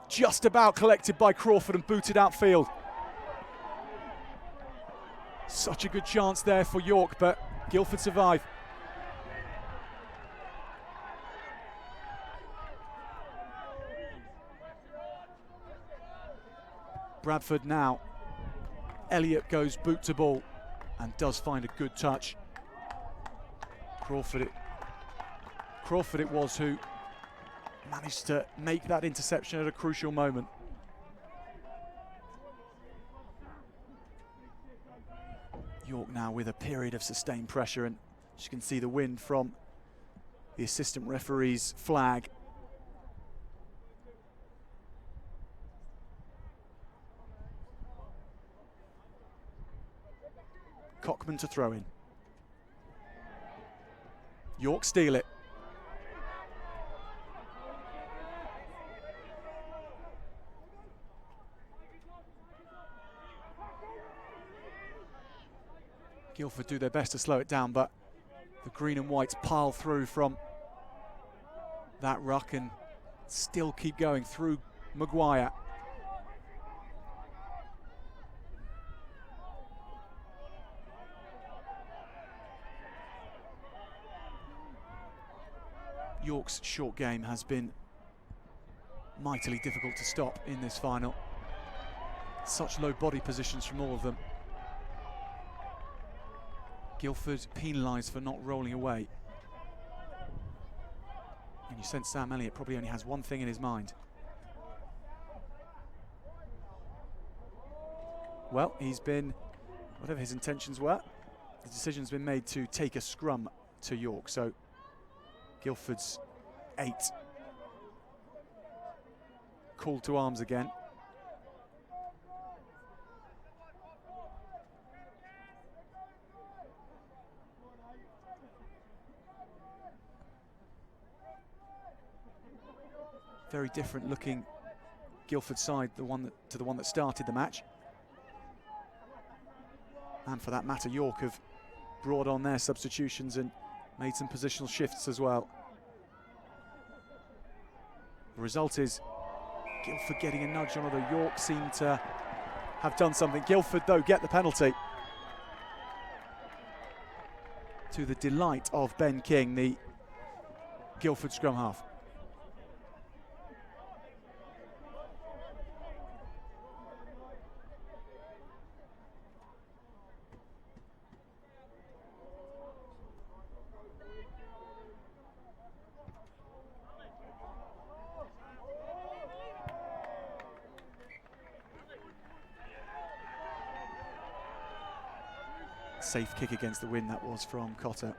just about collected by Crawford and booted outfield. Such a good chance there for York, but Guildford survive. Bradford now. Elliott goes boot to ball and does find a good touch. Crawford it was who managed to make that interception at a crucial moment. York now with a period of sustained pressure, and as you can see the wind from the assistant referee's flag. Cockman to throw in. York steal it. Guildford do their best to slow it down, but the green and whites pile through from that ruck and still keep going through Maguire. York's short game has been mightily difficult to stop in this final. Such low body positions from all of them. Guildford penalised for not rolling away. And you sense Sam Elliott probably only has one thing in his mind. Well, he's been, whatever his intentions were, the decision's been made to take a scrum to York. So Guildford's 8 called to arms again. Very different looking Guildford side, to the one that started the match. And for that matter, York have brought on their substitutions and made some positional shifts as well. The result is Guildford getting a nudge on, although York seem to have done something. Guildford, though, get the penalty. To the delight of Ben King, the Guildford scrum half. Safe kick against the wind that was from Cotter.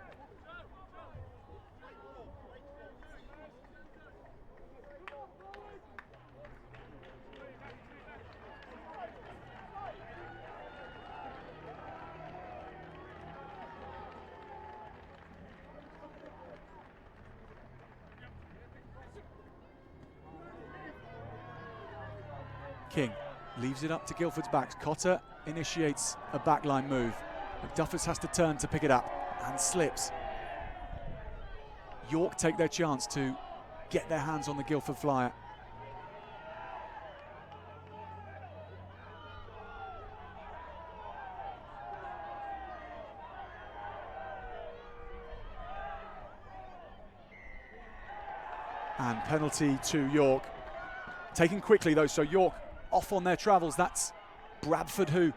King leaves it up to Guildford's backs. Cotter initiates a backline move. McDuffers has to turn to pick it up and slips. York take their chance to get their hands on the Guildford flyer. And penalty to York. Taken quickly though, so York off on their travels. That's Bradford who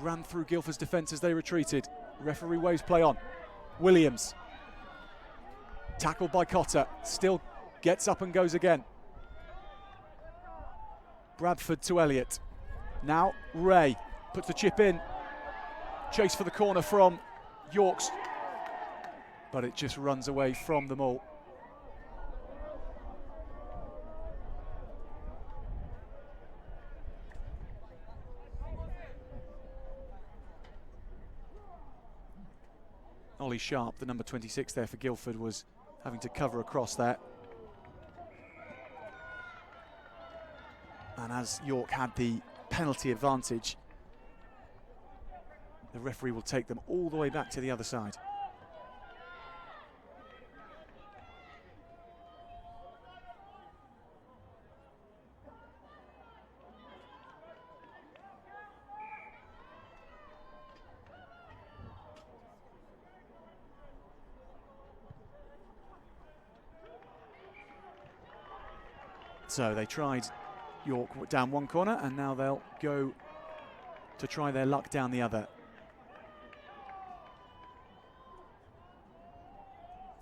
ran through Guildford's defence as they retreated. Referee waves play on. Williams, tackled by Cotter, still gets up and goes again. Bradford to Elliott. Now Ray puts the chip in. Chase for the corner from York's, but it just runs away from them all. Ollie Sharp, the number 26 there for Guildford, was having to cover across that. And as York had the penalty advantage, the referee will take them all the way back to the other side. So they tried York down one corner, and now they'll go to try their luck down the other.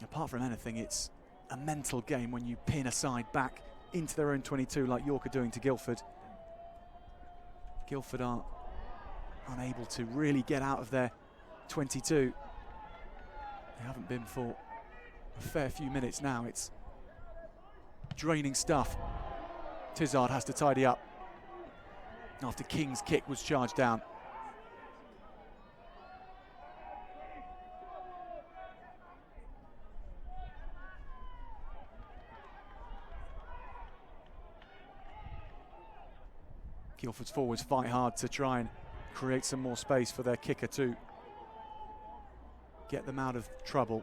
Apart from anything, it's a mental game when you pin a side back into their own 22 like York are doing to Guildford. Guildford are unable to really get out of their 22. They haven't been for a fair few minutes now. It's draining stuff. Tizard has to tidy up after King's kick was charged down. Guildford's forwards fight hard to try and create some more space for their kicker to get them out of trouble.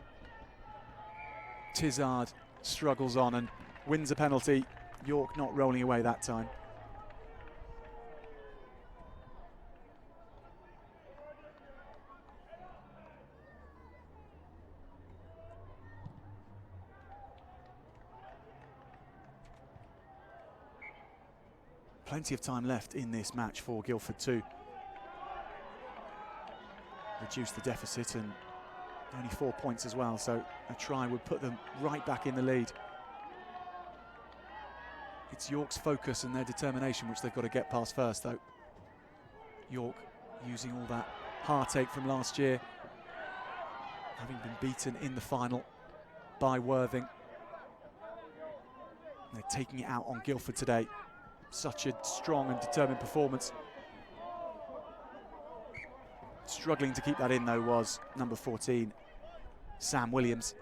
Tizard struggles on and wins a penalty. York not rolling away that time. Plenty of time left in this match for Guildford to reduce the deficit, and only 4 points as well, so a try would put them right back in the lead. It's York's focus and their determination which they've got to get past first, though. York using all that heartache from last year, having been beaten in the final by Worthing. They're taking it out on Guildford today. Such a strong and determined performance. Struggling to keep that in, though, was number 14, Sam Williams.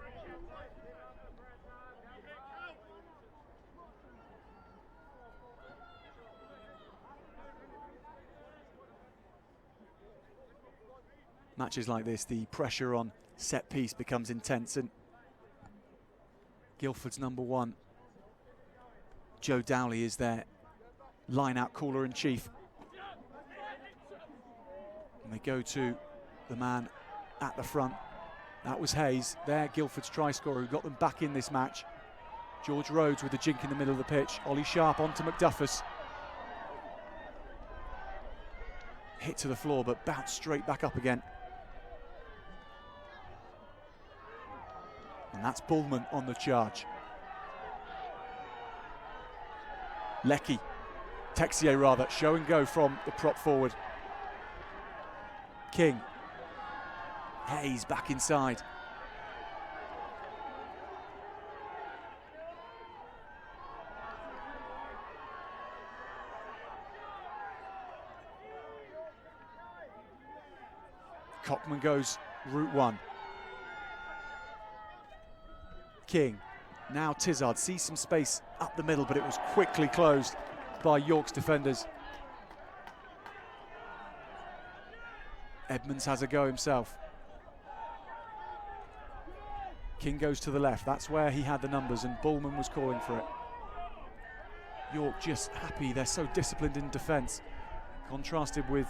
Matches like this, the pressure on set piece becomes intense, and Guildford's number 1, Joe Dowley, is their line-out caller-in-chief. And they go to the man at the front. That was Hayes, there Guildford's try scorer, who got them back in this match. George Rhodes with the jink in the middle of the pitch. Ollie Sharp onto McDuffus. Hit to the floor, but bounced straight back up again. And that's Bullman on the charge. Leckie, Texier rather, show and go from the prop forward. King. Hayes back inside. Cockman goes route 1. King. Now Tizard sees some space up the middle, but it was quickly closed by York's defenders. Edmonds has a go himself. King goes to the left. That's where he had the numbers, and Bullman was calling for it. York just happy. They're so disciplined in defence. Contrasted with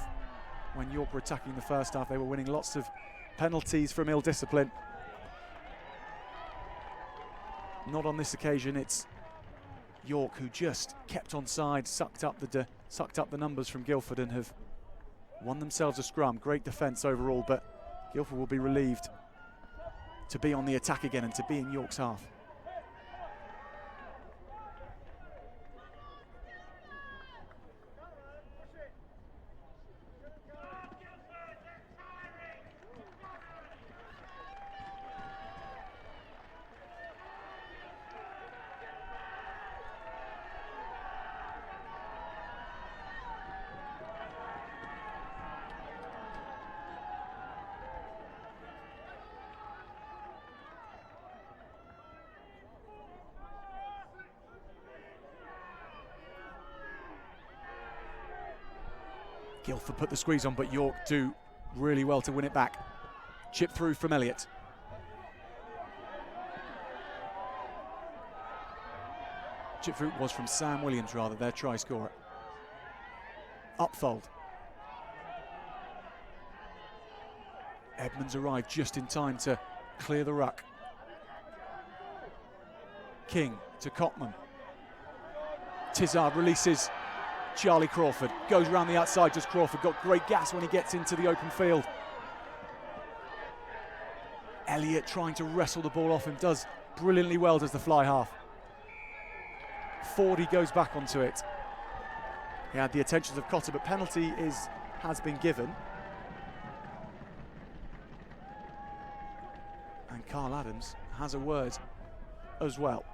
when York were attacking the first half, they were winning lots of penalties from ill discipline. Not on this occasion. It's York who just kept on side, sucked up the numbers from Guildford, and have won themselves a scrum. Great defence overall, but Guildford will be relieved to be on the attack again and to be in York's half. Guildford put the squeeze on, but York do really well to win it back. Chip through from Elliott. Chip through was from Sam Williams, rather, their try scorer. Upfold. Edmonds arrived just in time to clear the ruck. King to Cotman. Tizard releases Charlie Crawford, goes around the outside. Does Crawford got great gas when he gets into the open field. Elliott trying to wrestle the ball off him, does brilliantly well, does the fly half. Fordy goes back onto it. He had the attentions of Cotter, but penalty has been given. And Carl Adams has a word as well.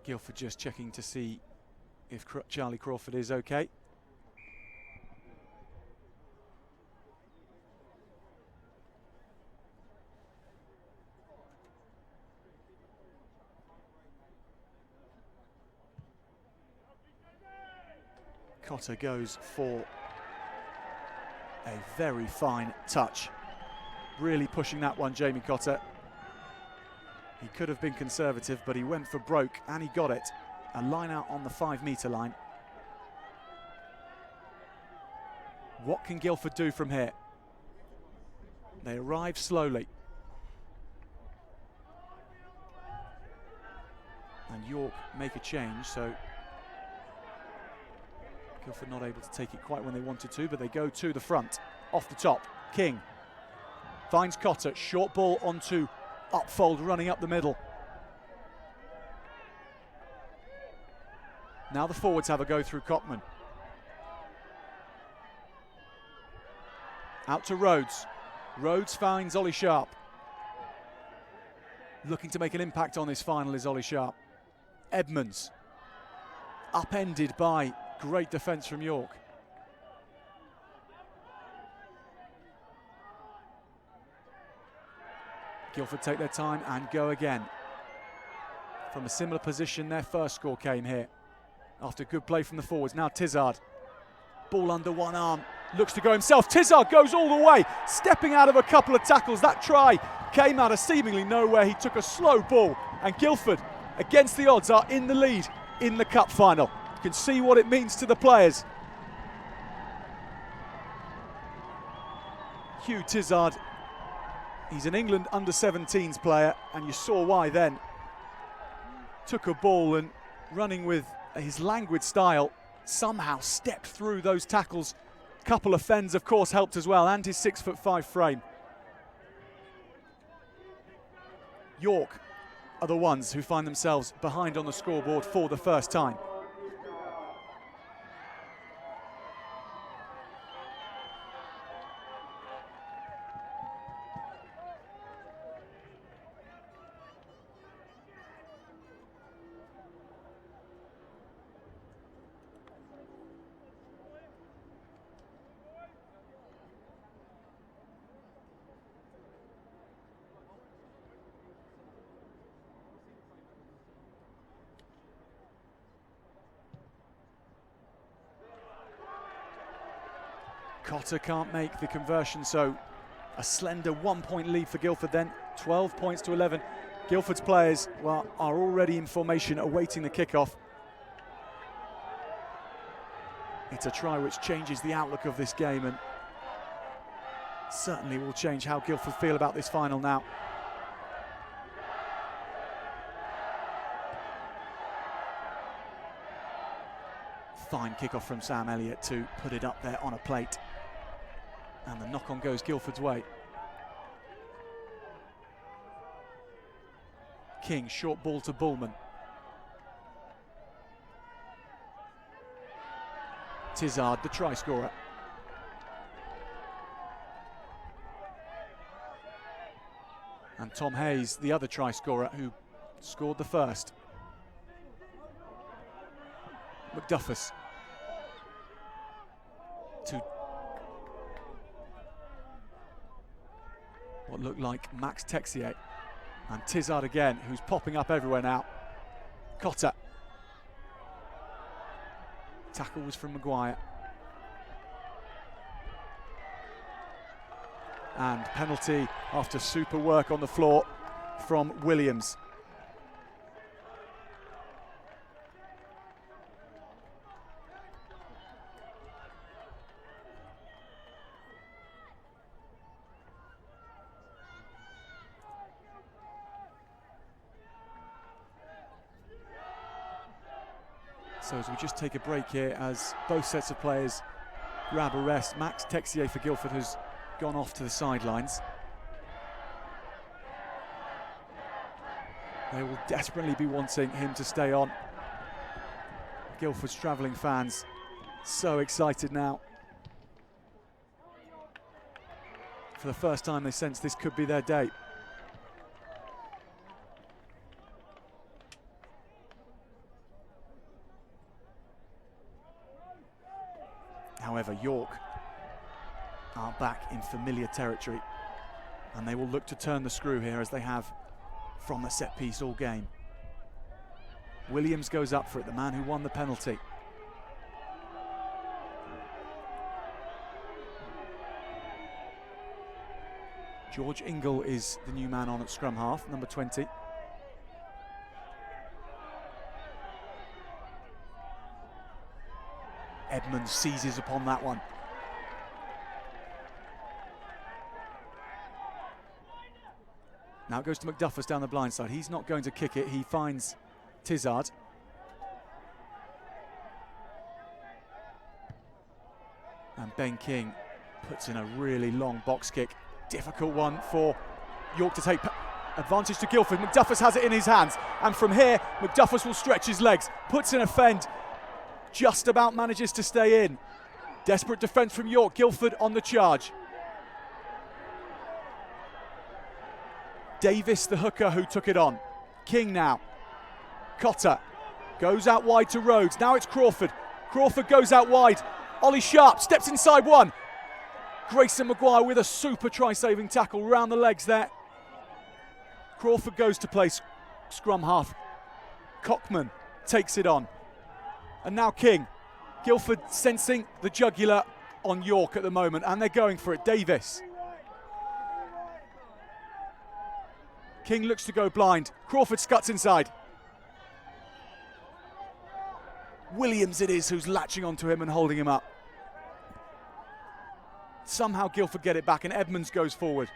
Guildford just checking to see if Charlie Crawford is okay. Cotter goes for a very fine touch. Really pushing that one, Jamie Cotter. He could have been conservative, but he went for broke and he got it. A line out on the 5-metre line. What can Guildford do from here? They arrive slowly. And York make a change, so Guildford not able to take it quite when they wanted to, but they go to the front. Off the top, King finds Cotter, short ball onto Upfold, running up the middle. Now the forwards have a go through Cockman. Out to Rhodes. Rhodes finds Ollie Sharp. Looking to make an impact on this final is Ollie Sharp. Edmonds, upended by great defence from York. Guildford take their time and go again. From a similar position, their first score came here. After good play from the forwards, now Tizard. Ball under one arm, looks to go himself. Tizard goes all the way, stepping out of a couple of tackles. That try came out of seemingly nowhere. He took a slow ball, and Guildford, against the odds, are in the lead in the cup final. You can see what it means to the players. Hugh Tizard, he's an England under-17s player, and you saw why then. Took a ball and, running with his languid style, somehow stepped through those tackles. Couple of fens, of course, helped as well, and his 6'5" frame. York are the ones who find themselves behind on the scoreboard for the first time. Cotter can't make the conversion, so a slender 1-point lead for Guildford then, 12 points to 11. Guildford's players, well, are already in formation awaiting the kickoff. It's a try which changes the outlook of this game and certainly will change how Guildford feel about this final now. Fine kickoff from Sam Elliott to put it up there on a plate. And the knock-on goes Guildford's way. King, short ball to Bullman. Tizard, the try scorer. And Tom Hayes, the other try scorer, who scored the first. McDuffus. To what looked like Max Texier. And Tizard again, who's popping up everywhere now. Cotter. Tackle was from Maguire. And penalty after super work on the floor from Williams. So as we just take a break here, as both sets of players grab a rest, Max Texier for Guildford has gone off to the sidelines. They will desperately be wanting him to stay on. Guildford's travelling fans so excited now. For the first time they sense this could be their day. However, York are back in familiar territory, and they will look to turn the screw here, as they have from the set piece all game. Williams goes up for it, the man who won the penalty. George Ingle is the new man on at scrum half, number 20. Edmonds seizes upon that one. Now it goes to McDuffus down the blind side. He's not going to kick it. He finds Tizard. And Ben King puts in a really long box kick. Difficult one for York to take advantage to Guildford. McDuffus has it in his hands. And from here, McDuffus will stretch his legs. Puts in a fend. Just about manages to stay in. Desperate defence from York. Guildford on the charge. Davis, the hooker, who took it on. King now. Cotter goes out wide to Rhodes. Now it's Crawford. Crawford goes out wide. Ollie Sharp steps inside one. Grayson Maguire with a super try-saving tackle round the legs there. Crawford goes to play scrum half. Cockman takes it on. And now King. Guildford sensing the jugular on York at the moment, and they're going for it. Davis. King looks to go blind. Crawford scuts inside. Williams it is who's latching onto him and holding him up. Somehow Guildford get it back, and Edmonds goes forward.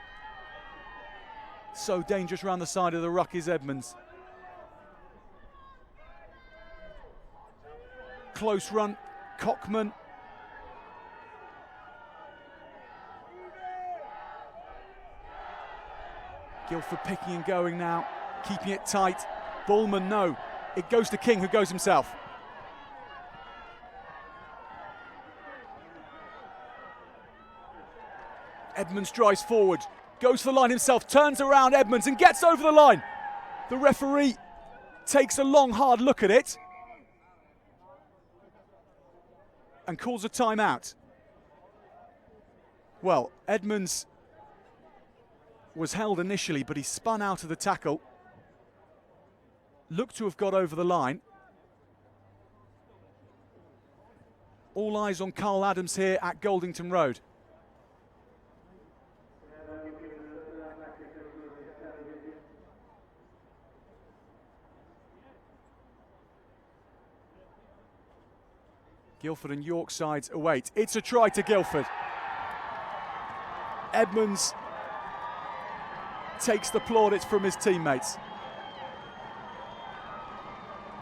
So dangerous round the side of the ruck is Edmonds. Close run, Cockman. Guildford picking and going now, keeping it tight. Bullman, no. It goes to King, who goes himself. Edmonds drives forward, goes for the line himself, turns around Edmonds and gets over the line. The referee takes a long, hard look at it and calls a timeout. Well, Edmonds was held initially, but he spun out of the tackle. Looked to have got over the line. All eyes on Carl Adams here at Goldington Road. Guildford and York sides await. It's a try to Guildford. Edmonds takes the plaudits from his teammates.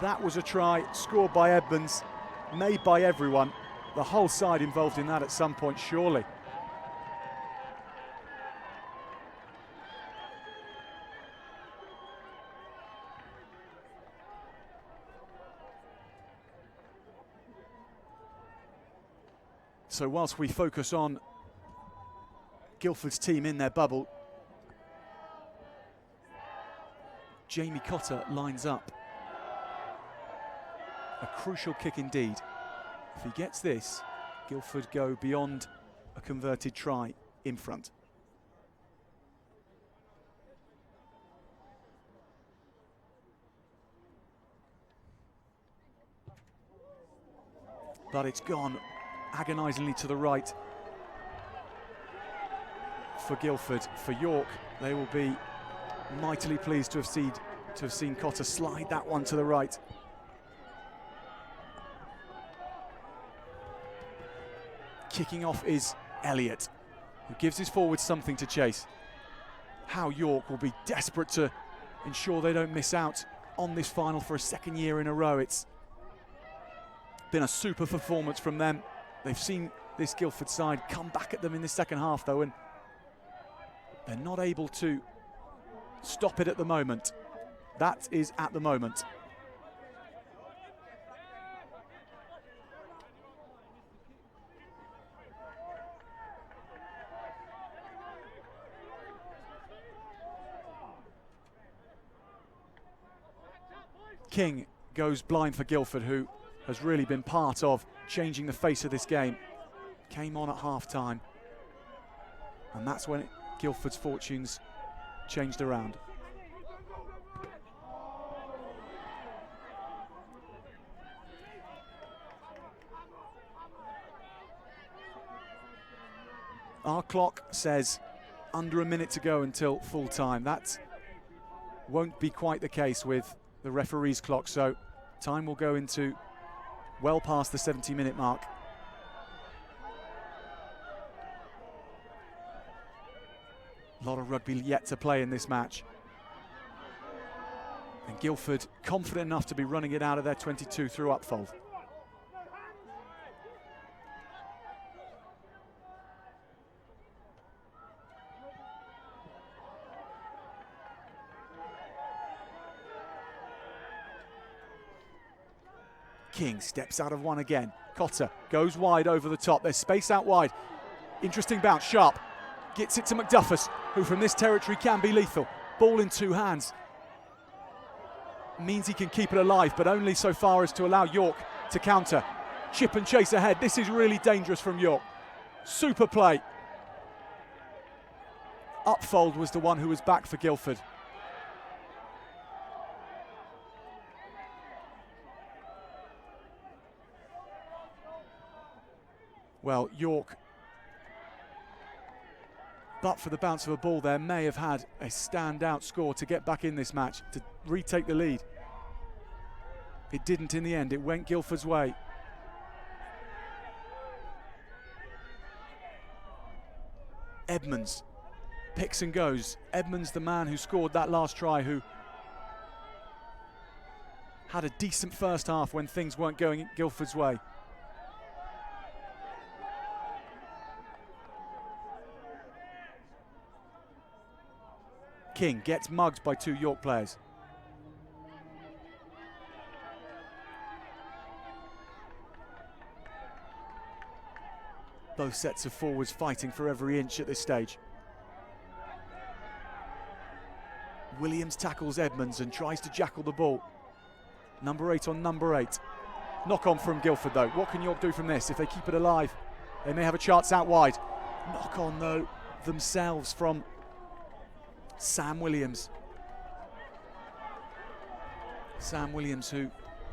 That was a try scored by Edmonds, made by everyone. The whole side involved in that at some point, surely. So whilst we focus on Guildford's team in their bubble, Jamie Cotter lines up. A crucial kick indeed. If he gets this, Guildford go beyond a converted try in front. But it's gone agonisingly to the right for Guildford. For York, they will be mightily pleased to have seen Cotter slide that one to the right. Kicking off is Elliott, who gives his forwards something to chase. How York will be desperate to ensure they don't miss out on this final for a second year in a row. It's been a super performance from them. They've seen this Guildford side come back at them in the second half though, and they're not able to stop it at the moment. That is at the moment. King goes blind for Guildford, who has really been part of changing the face of this game. came on at half-time, and that's when Guildford's fortunes changed around. Our clock says under a minute to go until full time. That won't be quite the case with the referee's clock, so time will go into well past the 70-minute mark. A lot of rugby yet to play in this match. And Guildford confident enough to be running it out of their 22 through upfold. King steps out of one again. Cotter goes wide over the top. There's space out wide. Interesting bounce. Sharp gets it to McDuffus, who from this territory can be lethal. Ball in two hands. Means he can keep it alive, but only so far as to allow York to counter. Chip and chase ahead. This is really dangerous from York. Super play. Upfold was the one who was back for Guildford. Well, York, but for the bounce of a ball there, may have had a standout score to get back in this match, to retake the lead. It didn't in the end, it went Guildford's way. Edmonds picks and goes. Edmonds, the man who scored that last try, who had a decent first half when things weren't going Guildford's way. King gets mugged by two York players. Both sets of forwards fighting for every inch at this stage. Williams tackles Edmonds and tries to jackal the ball. Number 8 on number 8. Knock on from Guildford though. What can York do from this? If they keep it alive, they may have a chance out wide. Knock on though themselves from Sam Williams. Sam Williams, who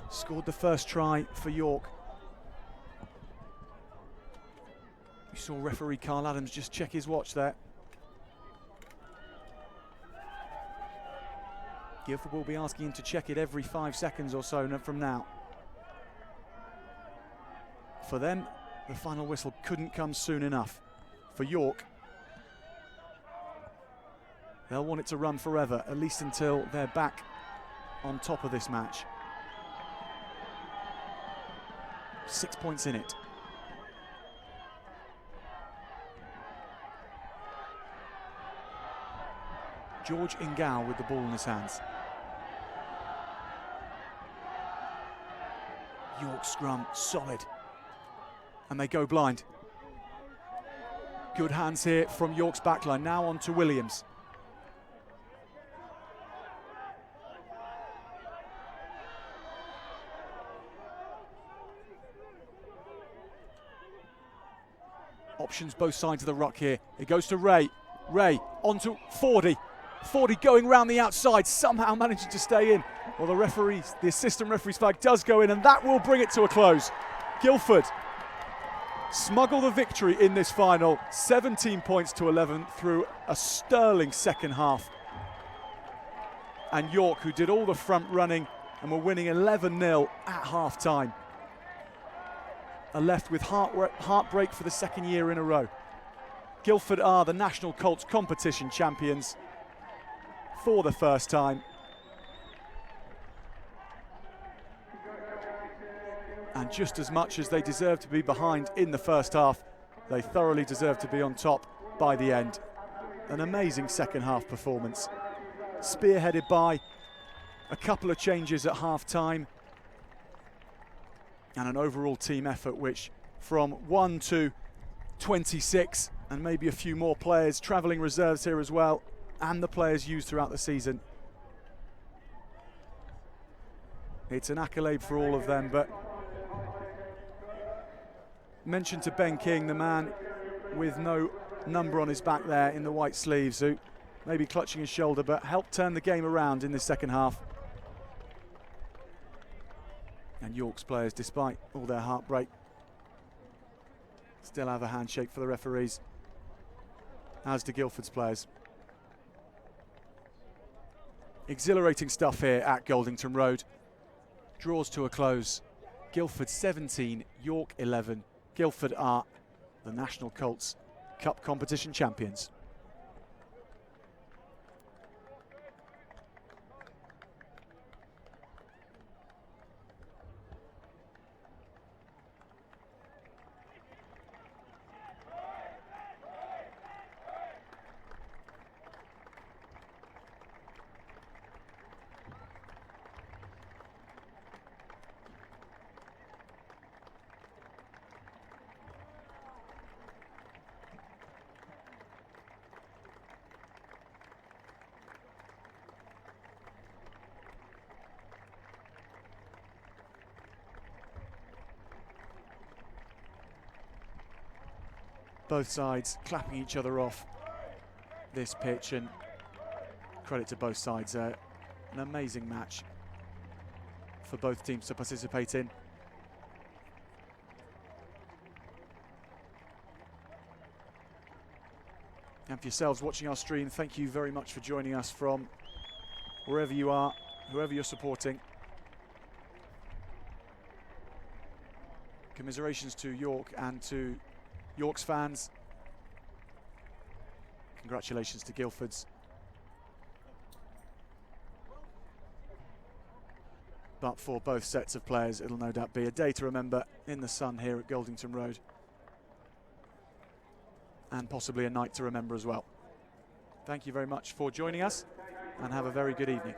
scored the first try for York. You saw referee Carl Adams just check his watch there. Guildford will be asking him to check it every 5 seconds or so from now. For them, the final whistle couldn't come soon enough. For York, they'll want it to run forever, at least until they're back on top of this match. 6 points in it. George Ingao with the ball in his hands. York scrum solid. And they go blind. Good hands here from York's backline. Now on to Williams. Options both sides of the ruck here. It goes to Ray. Ray onto Fordy. Fordy going round the outside, somehow managing to stay in. Well, the assistant referee's flag does go in, and that will bring it to a close. Guildford smuggle the victory in this final, 17 points to 11 through a sterling second half. And York, who did all the front running and were winning 11-0 at half-time, are left with heartbreak for the second year in a row. Guildford are the National Colts competition champions for the first time. And just as much as they deserve to be behind in the first half, they thoroughly deserve to be on top by the end. An amazing second half performance, spearheaded by a couple of changes at half time and an overall team effort which, from 1 to 26, and maybe a few more players, travelling reserves here as well, and the players used throughout the season. It's an accolade for all of them, but mention to Ben King, the man with no number on his back there in the white sleeves, who may be clutching his shoulder, but helped turn the game around in the second half. And York's players, despite all their heartbreak, still have a handshake for the referees, as do Guildford's players. Exhilarating stuff here at Goldington Road. Draws to a close. Guildford 17, York 11. Guildford are the National Colts Cup competition champions. Both sides clapping each other off this pitch, and credit to both sides. An amazing match for both teams to participate in. And for yourselves watching our stream, thank you very much for joining us from wherever you are, whoever you're supporting. Commiserations to York and to York's fans. Congratulations to Guildford's. But for both sets of players, it'll no doubt be a day to remember in the sun here at Goldington Road. And possibly a night to remember as well. Thank you very much for joining us, and have a very good evening.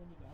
and